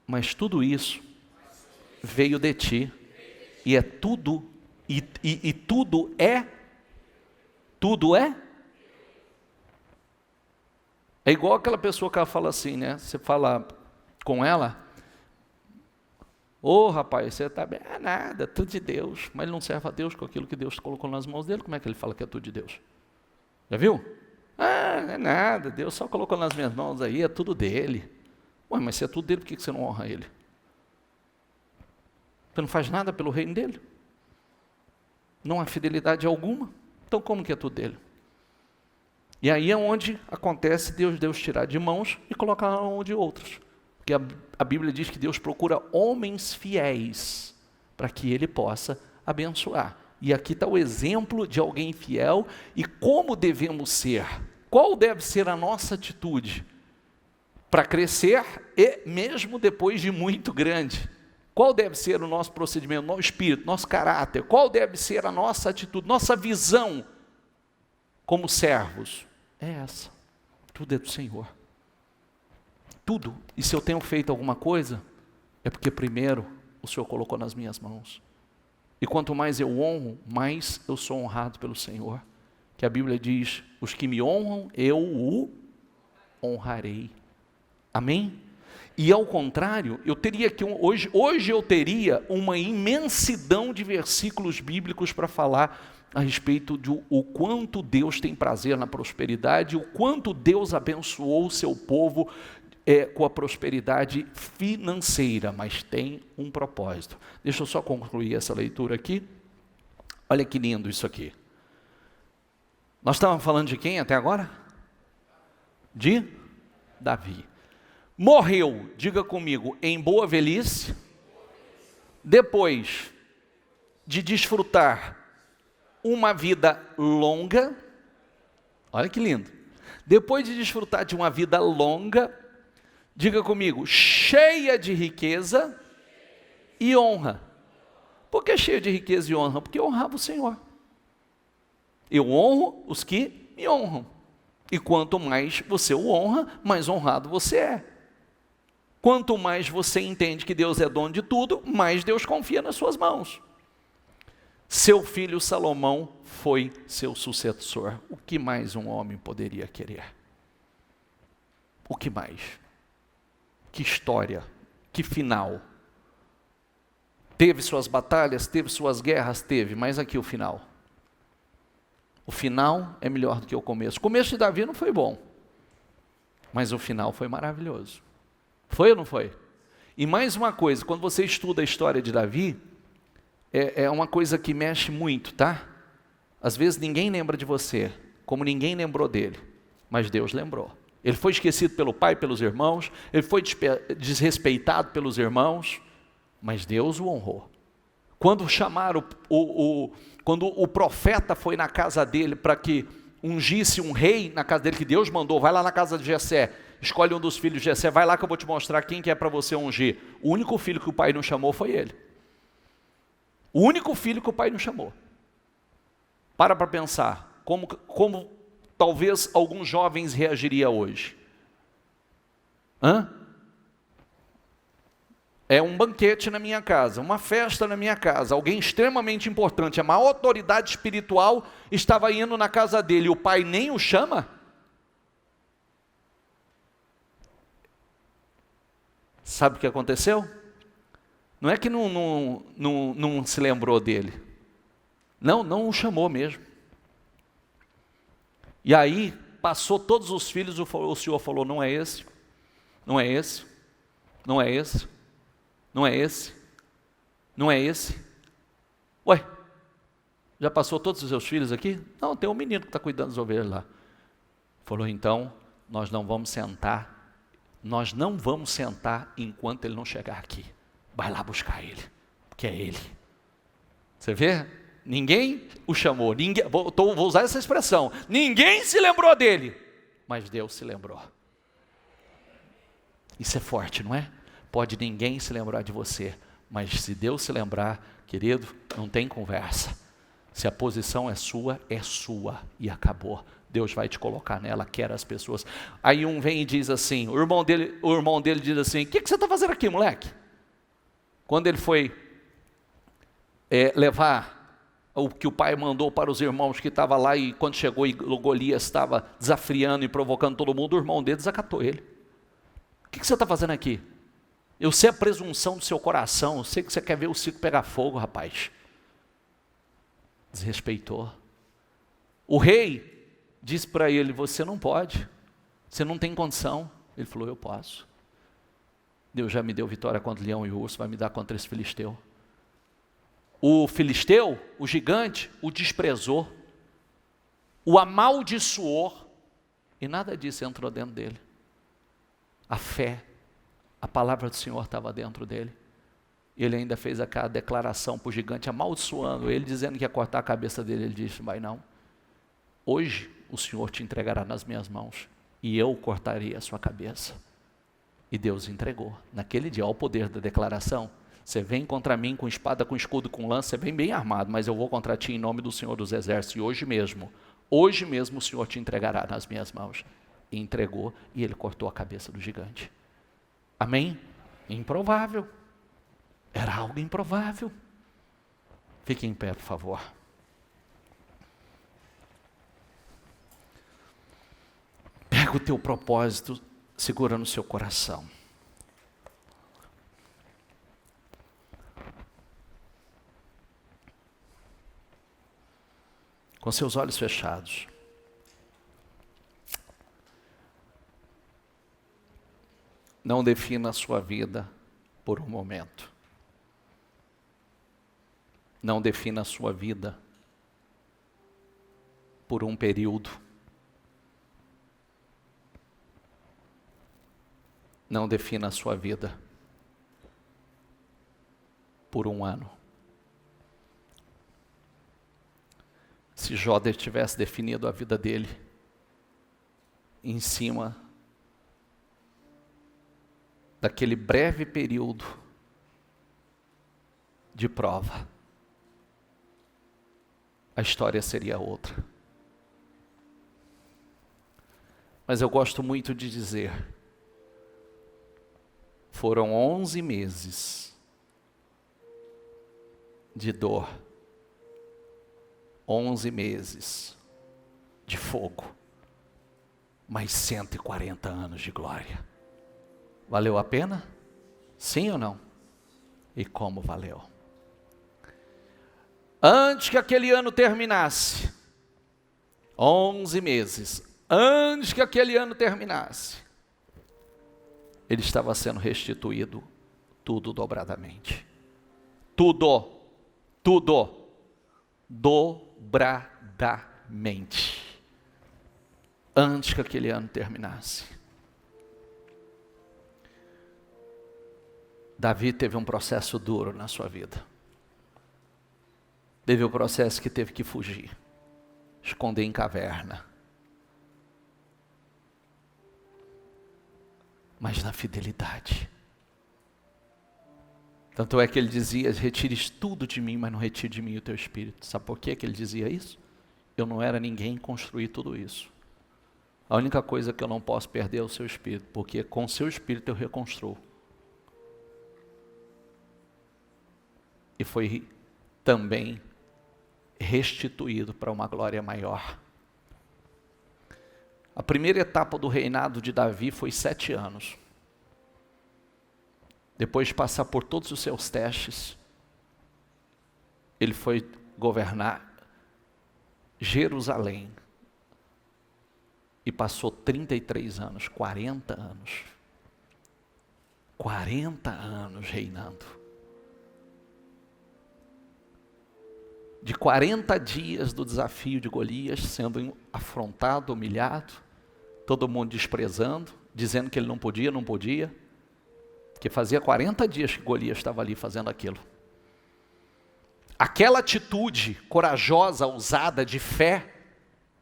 mas tudo isso veio de ti, e é tudo, tudo é? É igual aquela pessoa que ela fala assim, né? Você fala com ela, ô rapaz, você está bem, é nada, tudo de Deus, mas ele não serve a Deus com aquilo que Deus colocou nas mãos dele, como é que ele fala que é tudo de Deus? Já viu? Ah, é nada, Deus só colocou nas minhas mãos aí, é tudo dele. Ué, mas se é tudo dele, por que você não honra ele? Você não faz nada pelo reino dele? Não há fidelidade alguma? Então como que é tudo dele? E aí é onde acontece Deus tirar de mãos e colocar na mão de outros. Porque a Bíblia diz que Deus procura homens fiéis para que ele possa abençoar. E aqui está o exemplo de alguém fiel e como devemos ser. Qual deve ser a nossa atitude para crescer e mesmo depois de muito grande? Qual deve ser o nosso procedimento, nosso espírito, nosso caráter? Qual deve ser a nossa atitude, nossa visão como servos? É essa. Tudo é do Senhor. Tudo. E se eu tenho feito alguma coisa, é porque primeiro o Senhor colocou nas minhas mãos. E quanto mais eu honro, mais eu sou honrado pelo Senhor. Que a Bíblia diz, os que me honram, eu o honrarei. Amém? E ao contrário, eu teria que hoje eu teria uma imensidão de versículos bíblicos para falar a respeito de o quanto Deus tem prazer na prosperidade, o quanto Deus abençoou o seu povo com a prosperidade financeira, mas tem um propósito. Deixa eu só concluir essa leitura aqui. Olha que lindo isso aqui. Nós estávamos falando de quem até agora? De Davi. Morreu, diga comigo, em boa velhice, depois de desfrutar uma vida longa, olha que lindo, depois de desfrutar de uma vida longa, diga comigo, cheia de riqueza e honra. Por que cheia de riqueza e honra? Porque eu honrava o Senhor. Eu honro os que me honram. E quanto mais você o honra, mais honrado você é. Quanto mais você entende que Deus é dono de tudo, mais Deus confia nas suas mãos. Seu filho Salomão foi seu sucessor. O que mais um homem poderia querer? O que mais? Que história, que final. Teve suas batalhas, teve suas guerras, teve, mas aqui o final. O final é melhor do que o começo. O começo de Davi não foi bom, mas o final foi maravilhoso. Foi ou não foi? E mais uma coisa, quando você estuda a história de Davi, é uma coisa que mexe muito, tá? Às vezes ninguém lembra de você, como ninguém lembrou dele, mas Deus lembrou. Ele foi esquecido pelo pai, pelos irmãos, ele foi desrespeitado pelos irmãos, mas Deus o honrou. Quando chamaram, quando o profeta foi na casa dele para que ungisse um rei na casa dele, que Deus mandou, vai lá na casa de Jessé, escolhe um dos filhos de Jessé, vai lá que eu vou te mostrar quem que é para você ungir. O único filho que o pai não chamou foi ele. O único filho que o pai não chamou. Para pensar, como talvez alguns jovens reagiriam hoje. É um banquete na minha casa, uma festa na minha casa, alguém extremamente importante, a maior autoridade espiritual estava indo na casa dele, o pai nem o chama? Sabe o que aconteceu? Não é que não se lembrou dele. Não o chamou mesmo. E aí, passou todos os filhos, o Senhor falou, não é esse, não é esse, não é esse, não é esse, não é esse. Ué, já passou todos os seus filhos aqui? Não, tem um menino que está cuidando das ovelhas lá. Falou, então, nós não vamos sentar enquanto ele não chegar aqui. Vai lá buscar ele, porque é ele. Você vê? Ninguém o chamou, vou usar essa expressão, ninguém se lembrou dele, mas Deus se lembrou. Isso é forte, não é? Pode ninguém se lembrar de você, mas se Deus se lembrar, querido, não tem conversa. Se a posição é sua e acabou. Deus vai te colocar nela, quer as pessoas. Aí um vem e diz assim, o irmão dele diz assim, o que você está fazendo aqui, moleque? Quando ele foi levar o que o pai mandou para os irmãos que estavam lá, e quando chegou e Golias estava desafiando e provocando todo mundo, o irmão dele desacatou ele. O que você está fazendo aqui? Eu sei a presunção do seu coração, eu sei que você quer ver o circo pegar fogo, rapaz. Desrespeitou. O rei disse para ele, você não pode, você não tem condição. Ele falou, eu posso. Deus já me deu vitória contra o leão e o urso, vai me dar contra esse filisteu. O filisteu, o gigante, o desprezou, o amaldiçoou, e nada disso entrou dentro dele. A fé, a palavra do Senhor estava dentro dele. E ele ainda fez aquela declaração para o gigante, amaldiçoando ele, dizendo que ia cortar a cabeça dele. Ele disse, vai não, hoje o Senhor te entregará nas minhas mãos, e eu cortarei a sua cabeça. E Deus entregou. Naquele dia, olha o poder da declaração. Você vem contra mim com espada, com escudo, com lança, você vem bem armado, mas eu vou contra ti em nome do Senhor dos Exércitos, e hoje mesmo o Senhor te entregará nas minhas mãos. E entregou, e ele cortou a cabeça do gigante. Amém? Improvável. Era algo improvável. Fique em pé, por favor. Pega o teu propósito, segura no seu coração. Com seus olhos fechados. Não defina a sua vida por um momento. Não defina a sua vida por um período. Não defina a sua vida por um ano. Se Jó tivesse definido a vida dele em cima daquele breve período de prova, a história seria outra. Mas eu gosto muito de dizer, foram 11 meses de dor, 11 meses de fogo, mais 140 anos de glória. Valeu a pena? Sim ou não? E como valeu? Antes que aquele ano terminasse, 11 meses, antes que aquele ano terminasse, ele estava sendo restituído tudo dobradamente. Tudo dobradamente. Antes que aquele ano terminasse. Davi teve um processo duro na sua vida. Teve o processo que teve que fugir, esconder em caverna. Mas na fidelidade. Tanto é que ele dizia, retires tudo de mim, mas não retire de mim o teu espírito. Sabe por que ele dizia isso? Eu não era ninguém construir tudo isso. A única coisa que eu não posso perder é o seu espírito, porque com o seu espírito eu reconstruo. E foi também restituído para uma glória maior. A primeira etapa do reinado de Davi foi 7 anos. Depois de passar por todos os seus testes, ele foi governar Jerusalém. E passou 33 anos, 40 anos. 40 anos reinando. De 40 dias do desafio de Golias, sendo afrontado, humilhado, todo mundo desprezando, dizendo que ele não podia, que fazia 40 dias que Golias estava ali fazendo aquilo. Aquela atitude corajosa, ousada, de fé,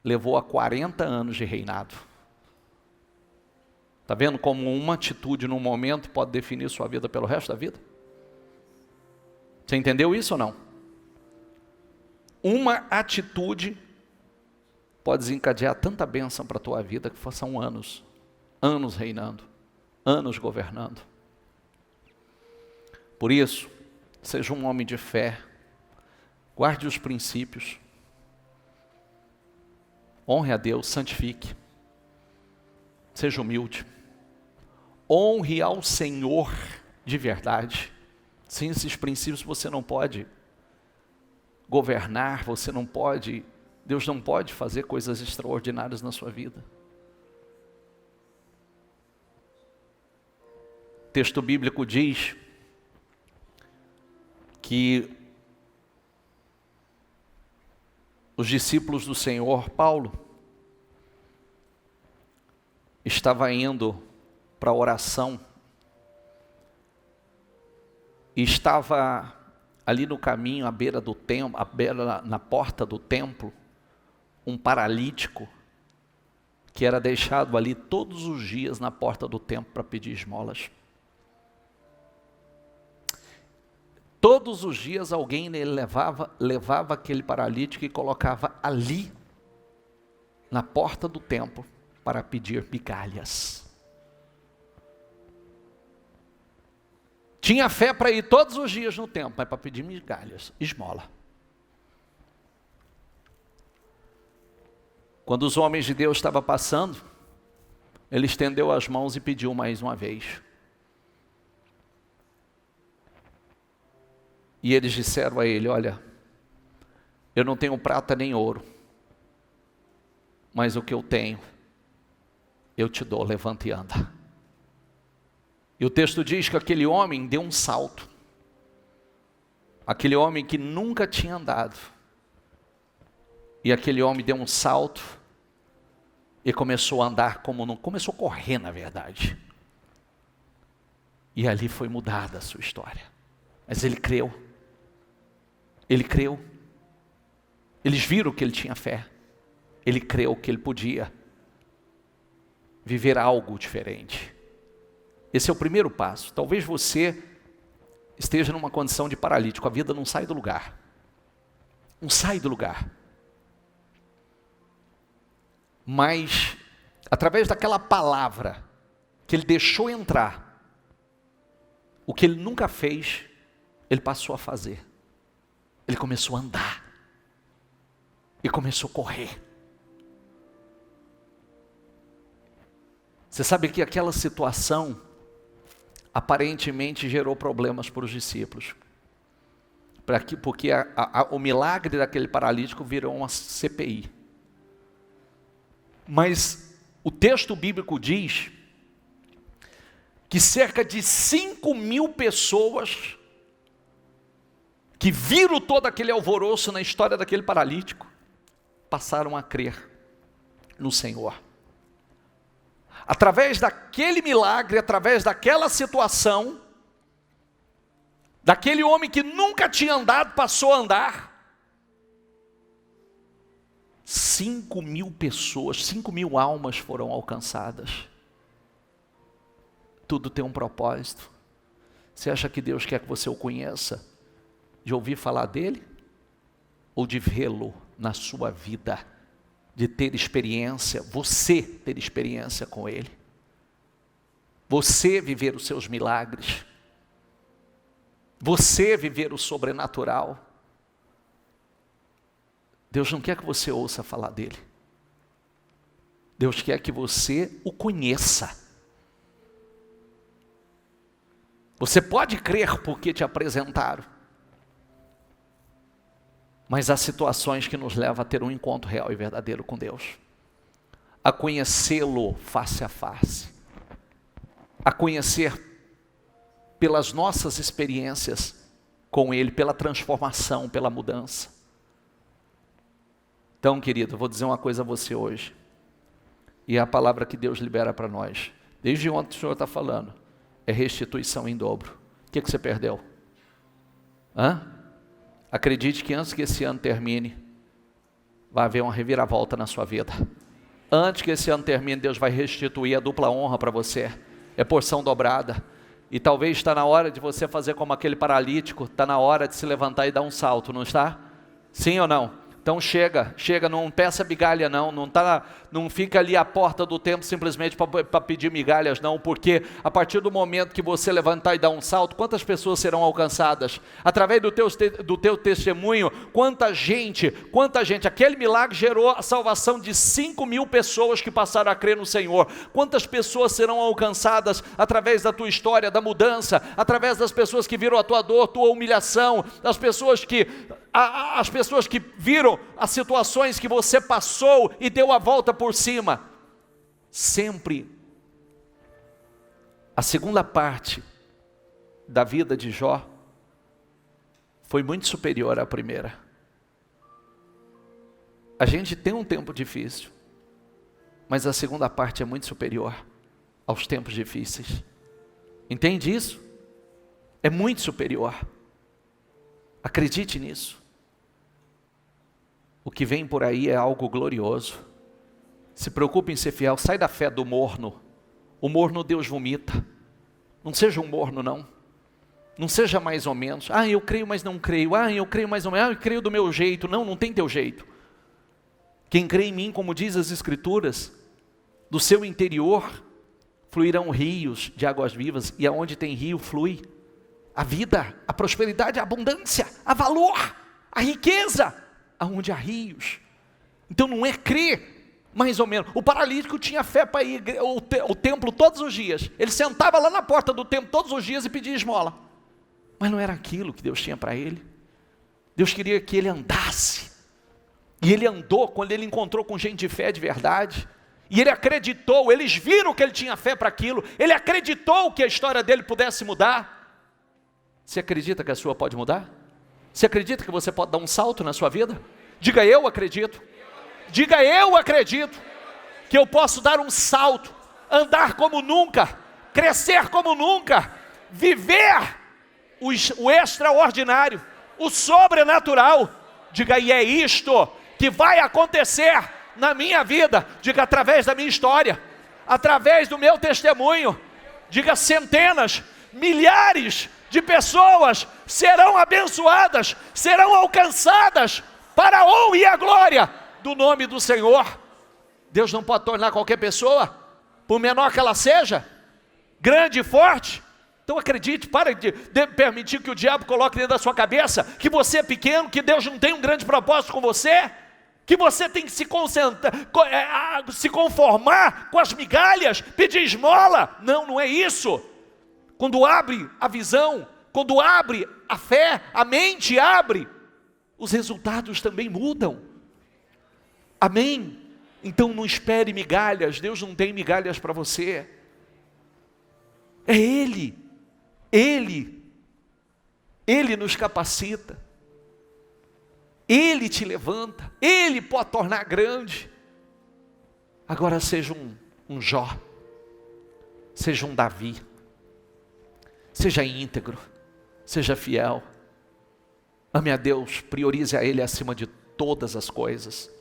levou a 40 anos de reinado. Está vendo como uma atitude num momento pode definir sua vida pelo resto da vida? Você entendeu isso ou não? Uma atitude pode desencadear tanta bênção para a tua vida que são anos reinando, anos governando. Por isso, seja um homem de fé, Guarde os princípios. Honre a Deus, santifique. Seja humilde. Honre ao Senhor de verdade. Sem esses princípios você não pode governar, Deus não pode fazer coisas extraordinárias na sua vida. O texto bíblico diz que os discípulos do Senhor, Paulo, estava indo para a oração e estava ali no caminho, à beira do templo, na porta do templo, um paralítico que era deixado ali todos os dias na porta do templo para pedir esmolas. Todos os dias alguém levava aquele paralítico e colocava ali, na porta do templo, para pedir migalhas. Tinha fé para ir todos os dias no templo, mas para pedir migalhas, esmola. Quando os homens de Deus estavam passando, ele estendeu as mãos e pediu mais uma vez. E eles disseram a ele: olha, eu não tenho prata nem ouro, mas o que eu tenho, eu te dou, levanta e anda. E o texto diz que aquele homem deu um salto. Aquele homem que nunca tinha andado. E aquele homem deu um salto e começou a andar começou a correr, na verdade. E ali foi mudada a sua história. Mas ele creu. Ele creu. Eles viram que ele tinha fé. Ele creu que ele podia viver algo diferente. Esse é o primeiro passo. Talvez você esteja numa condição de paralítico. A vida não sai do lugar. Não sai do lugar. Mas, através daquela palavra que ele deixou entrar, o que ele nunca fez, ele passou a fazer. Ele começou a andar. E começou a correr. Você sabe que aquela situação aparentemente gerou problemas para os discípulos. Porque o milagre daquele paralítico virou uma CPI. Mas o texto bíblico diz que cerca de 5.000 pessoas que viram todo aquele alvoroço na história daquele paralítico, passaram a crer no Senhor. Através daquele milagre, através daquela situação, daquele homem que nunca tinha andado, passou a andar. 5.000 pessoas, 5.000 almas foram alcançadas. Tudo tem um propósito. Você acha que Deus quer que você o conheça? De ouvir falar dele? Ou de vê-lo na sua vida? De ter experiência, você ter experiência com ele? Você viver os seus milagres? Você viver o sobrenatural? Deus não quer que você ouça falar dele. Deus quer que você o conheça. Você pode crer porque te apresentaram. Mas há situações que nos levam a ter um encontro real e verdadeiro com Deus. A conhecê-lo face a face. A conhecer pelas nossas experiências com ele, pela transformação, pela mudança. Então, querido, eu vou dizer uma coisa a você hoje. E é a palavra que Deus libera para nós. Desde ontem o Senhor está falando. É restituição em dobro. O que você perdeu? Acredite que antes que esse ano termine, vai haver uma reviravolta na sua vida. Antes que esse ano termine, Deus vai restituir a dupla honra para você. É porção dobrada. E talvez está na hora de você fazer como aquele paralítico. Está na hora de se levantar e dar um salto, não está? Sim ou não? Então chega, não peça migalha não fica ali à porta do templo simplesmente para pedir migalhas não, porque a partir do momento que você levantar e dar um salto, quantas pessoas serão alcançadas? Através do teu testemunho, quanta gente, aquele milagre gerou a salvação de 5.000 pessoas que passaram a crer no Senhor. Quantas pessoas serão alcançadas através da tua história, da mudança, através das pessoas que viram a tua dor, tua humilhação, as pessoas que viram as situações que você passou e deu a volta por cima. Sempre a segunda parte da vida de Jó foi muito superior à primeira. A gente tem um tempo difícil, mas a segunda parte é muito superior aos tempos difíceis. Entende isso? É muito superior. Acredite nisso. O que vem por aí é algo glorioso. Se preocupe em ser fiel. Sai da fé do morno. O morno Deus vomita. Não seja um morno não. Não seja mais ou menos. Eu creio mas não creio. Eu creio mais ou menos. Eu creio do meu jeito. Não tem teu jeito. Quem crê em mim, como diz as Escrituras, do seu interior fluirão rios de águas vivas. E aonde tem rio flui a vida, a prosperidade, a abundância, a valor, a riqueza. Aonde há rios. Então não é crer mais ou menos. O paralítico tinha fé para ir ao templo todos os dias. Ele sentava lá na porta do templo todos os dias e pedia esmola. Mas não era aquilo que Deus tinha para ele. Deus queria que ele andasse. E ele andou quando ele encontrou com gente de fé de verdade. E ele acreditou, eles viram que ele tinha fé para aquilo. Ele acreditou que a história dele pudesse mudar. Você acredita que a sua pode mudar? Você acredita que você pode dar um salto na sua vida? Diga, eu acredito. Diga, eu acredito que eu posso dar um salto, andar como nunca, crescer como nunca, viver o extraordinário, o sobrenatural. Diga, e é isto que vai acontecer na minha vida. Diga, através da minha história, através do meu testemunho. Diga, centenas, milhares de pessoas serão abençoadas, serão alcançadas para a honra e a glória do nome do Senhor. Deus não pode tornar qualquer pessoa, por menor que ela seja, grande e forte. Então acredite, para de permitir que o diabo coloque dentro da sua cabeça que você é pequeno, que Deus não tem um grande propósito com você, que você tem que se conformar com as migalhas, pedir esmola. Não é isso. Quando abre a visão, quando abre a fé, a mente abre, os resultados também mudam. Amém? Então não espere migalhas. Deus não tem migalhas para você. É Ele nos capacita, Ele te levanta, Ele pode tornar grande. Agora seja um Jó, seja um Davi, seja íntegro, seja fiel, ame a Deus, priorize a Ele acima de todas as coisas.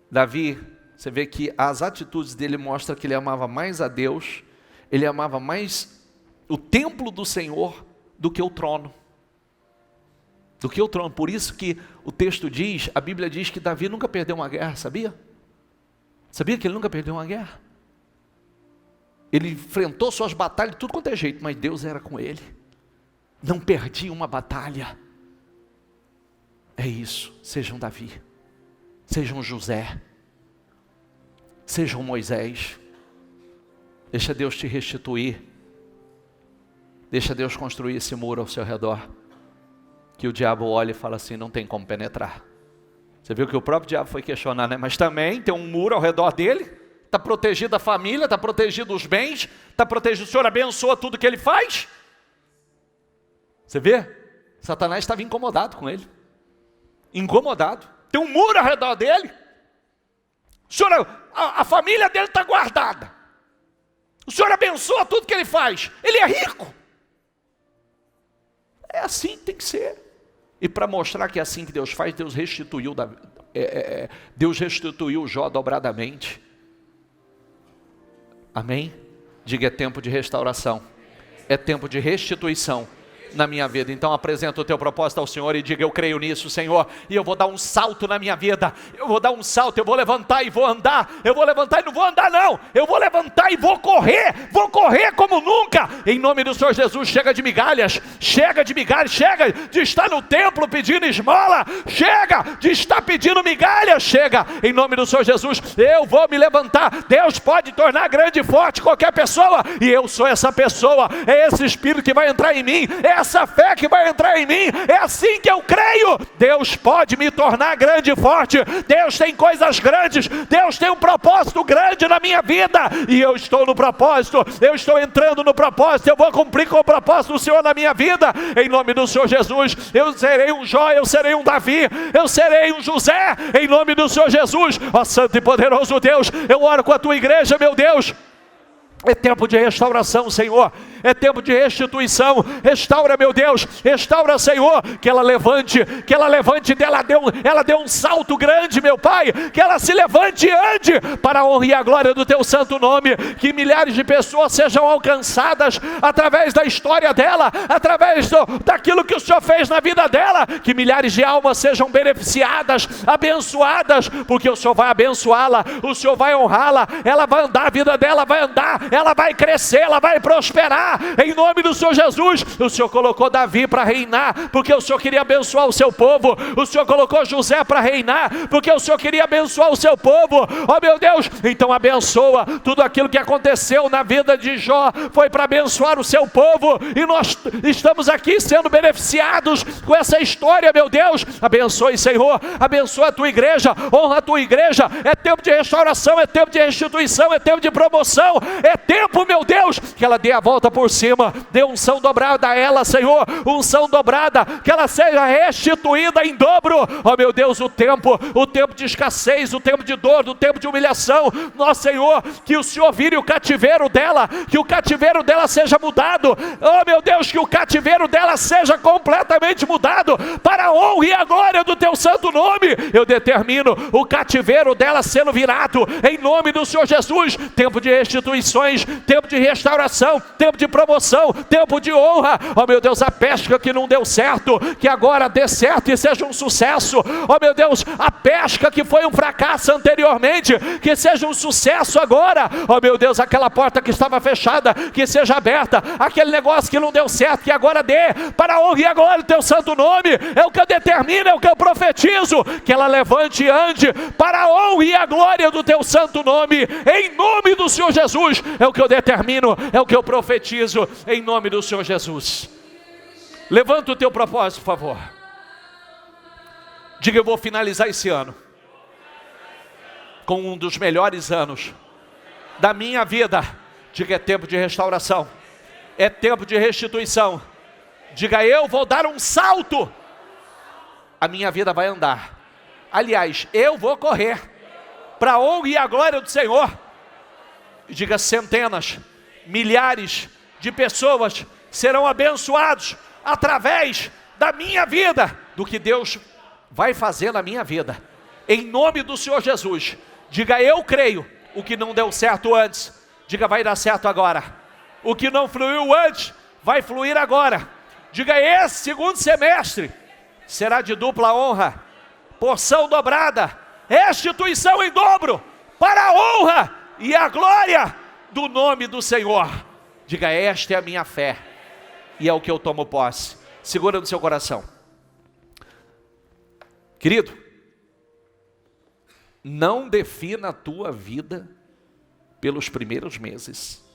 Davi, você vê que as atitudes dele mostram que ele amava mais a Deus, ele amava mais o templo do Senhor do que o trono. Por isso que o texto diz, a Bíblia diz que Davi nunca perdeu uma guerra, sabia? Sabia que ele nunca perdeu uma guerra? Ele enfrentou suas batalhas de tudo quanto é jeito, mas Deus era com ele. Não perdia uma batalha. É isso, seja um Davi, seja um José, seja um Moisés. Deixa Deus te restituir. Deixa Deus construir esse muro ao seu redor, que o diabo olha e fala assim, não tem como penetrar. Você viu que o próprio diabo foi questionar, né? Mas também tem um muro ao redor dele, está protegido a família, está protegido os bens, está protegido, o Senhor abençoa tudo que ele faz. Você vê? Satanás estava incomodado com ele. Incomodado. Tem um muro ao redor dele. O Senhor, a família dele está guardada. O Senhor abençoa tudo que ele faz. Ele é rico. É assim que tem que ser. E para mostrar que é assim que Deus faz, Deus restituiu Jó dobradamente. Amém? Diga, é tempo de restauração. É tempo de restituição. na minha vida. Então apresenta o teu propósito ao Senhor e diga: eu creio nisso, Senhor, e eu vou dar um salto na minha vida, eu vou dar um salto, eu vou levantar e vou andar, eu vou levantar e não vou andar não, eu vou levantar e vou correr como nunca, em nome do Senhor Jesus. Chega de migalhas, chega de estar no templo pedindo esmola, chega de estar pedindo migalhas, chega, em nome do Senhor Jesus. Eu vou me levantar. Deus pode tornar grande e forte qualquer pessoa, e eu sou essa pessoa. É esse Espírito que vai entrar em mim, é essa fé que vai entrar em mim, é assim que eu creio. Deus pode me tornar grande e forte, Deus tem coisas grandes, Deus tem um propósito grande na minha vida, e eu estou no propósito, eu estou entrando no propósito, eu vou cumprir com o propósito do Senhor na minha vida, em nome do Senhor Jesus. Eu serei um Jó, eu serei um Davi, eu serei um José, em nome do Senhor Jesus. Ó santo e poderoso Deus, eu oro com a tua igreja, meu Deus. É tempo de restauração, Senhor, é tempo de restituição. Restaura, meu Deus, restaura, Senhor, que ela levante ela deu um salto grande, meu Pai, que ela se levante e ande para a honra e a glória do teu santo nome, que milhares de pessoas sejam alcançadas através da história dela, através daquilo que o Senhor fez na vida dela, que milhares de almas sejam beneficiadas, abençoadas, porque o Senhor vai abençoá-la, o Senhor vai honrá-la, ela vai andar, a vida dela vai andar, ela vai crescer, ela vai prosperar, em nome do Senhor Jesus. O Senhor colocou Davi para reinar, porque o Senhor queria abençoar o seu povo. O Senhor colocou José para reinar, porque o Senhor queria abençoar o seu povo. Oh meu Deus, então abençoa tudo aquilo que aconteceu na vida de Jó, foi para abençoar o seu povo, e nós estamos aqui sendo beneficiados com essa história, meu Deus. Abençoe, Senhor, abençoa a tua igreja, honra a tua igreja. É tempo de restauração, é tempo de restituição, é tempo de promoção, é tempo, meu Deus, que ela dê a volta por cima, dê unção dobrada a ela, Senhor, unção dobrada, que ela seja restituída em dobro. Ó meu Deus, o tempo de escassez, o tempo de dor, o tempo de humilhação, nosso Senhor, que o Senhor vire o cativeiro dela, que o cativeiro dela seja mudado. Ó meu Deus, que o cativeiro dela seja completamente mudado, para a honra e a glória do teu santo nome. Eu determino o cativeiro dela sendo virado, em nome do Senhor Jesus. Tempo de restituições, tempo de restauração, tempo de promoção, tempo de honra. Ó meu Deus, a pesca que não deu certo, que agora dê certo e seja um sucesso. Ó meu Deus, a pesca que foi um fracasso anteriormente, que seja um sucesso agora. Ó meu Deus, aquela porta que estava fechada, que seja aberta. Aquele negócio que não deu certo, que agora dê, para a honra e a glória do teu santo nome. É o que eu determino, é o que eu profetizo, que ela levante e ande para a honra e a glória do teu santo nome, em nome do Senhor Jesus. É o que eu determino, é o que eu profetizo, em nome do Senhor Jesus. Levanta o teu propósito, por favor. Diga: eu vou finalizar esse ano com um dos melhores anos da minha vida. Diga: é tempo de restauração, é tempo de restituição. Diga: eu vou dar um salto, a minha vida vai andar. Aliás, eu vou correr para a honra e a glória do Senhor. Diga: centenas, milhares de pessoas serão abençoados através da minha vida, do que Deus vai fazer na minha vida, em nome do Senhor Jesus. Diga: eu creio, o que não deu certo antes, diga: vai dar certo agora. O que não fluiu antes, vai fluir agora. Diga: esse segundo semestre será de dupla honra, porção dobrada, restituição em dobro, para a honra e a glória do nome do Senhor. Diga: esta é a minha fé, e é o que eu tomo posse. Segura no seu coração. Querido, não defina a tua vida pelos primeiros meses.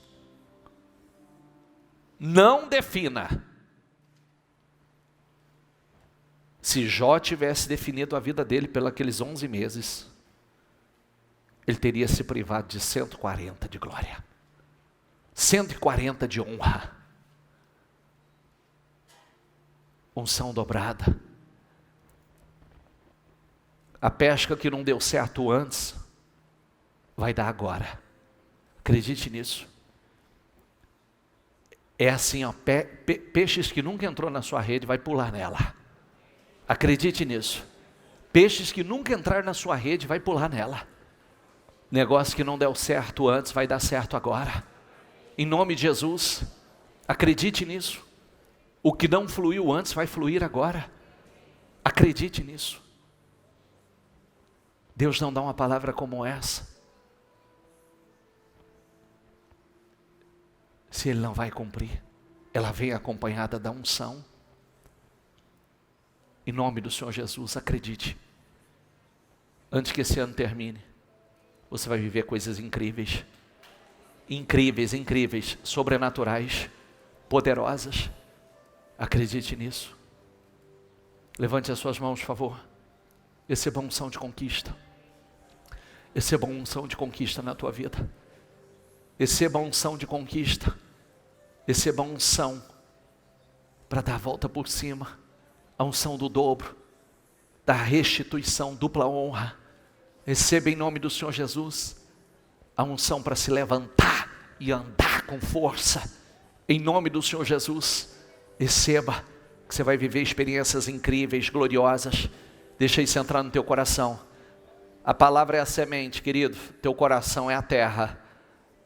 Não defina. Se Jó tivesse definido a vida dele pelos aqueles 11 meses, ele teria se privado de 140 de glória, 140 de honra, unção dobrada. A pesca que não deu certo antes, vai dar agora. Acredite nisso. É assim, ó, peixes que nunca entrou na sua rede, vai pular nela. Acredite nisso. Peixes que nunca entraram na sua rede, vai pular nela. Negócio que não deu certo antes, vai dar certo agora. Em nome de Jesus. Acredite nisso. O que não fluiu antes vai fluir agora. Acredite nisso. Deus não dá uma palavra como essa se Ele não vai cumprir. Ela vem acompanhada da unção. Em nome do Senhor Jesus, acredite. Antes que esse ano termine, você vai viver coisas incríveis. Incríveis, incríveis, sobrenaturais, poderosas. Acredite nisso. Levante as suas mãos, por favor. Receba uma unção de conquista. Receba uma unção de conquista na tua vida. Receba uma unção de conquista. Receba uma unção para dar a volta por cima. A unção do dobro, da restituição, dupla honra. Receba em nome do Senhor Jesus a unção para se levantar e andar com força. Em nome do Senhor Jesus, receba, que você vai viver experiências incríveis, gloriosas. Deixa isso entrar no teu coração. A palavra é a semente, querido. Teu coração é a terra.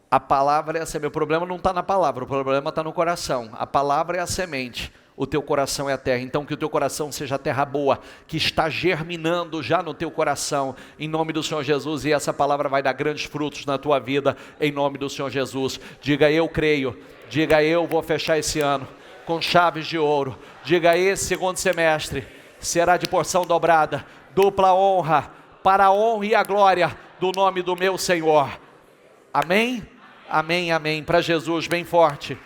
A palavra é a semente. O problema não está na palavra, o problema está no coração. A palavra é a semente. O teu coração é a terra. Então que o teu coração seja a terra boa, que está germinando já no teu coração, em nome do Senhor Jesus, e essa palavra vai dar grandes frutos na tua vida, em nome do Senhor Jesus. Diga: eu creio. Diga: eu vou fechar esse ano com chaves de ouro. Diga: esse segundo semestre será de porção dobrada, dupla honra, para a honra e a glória do nome do meu Senhor. Amém? Amém, amém. Para Jesus, bem forte.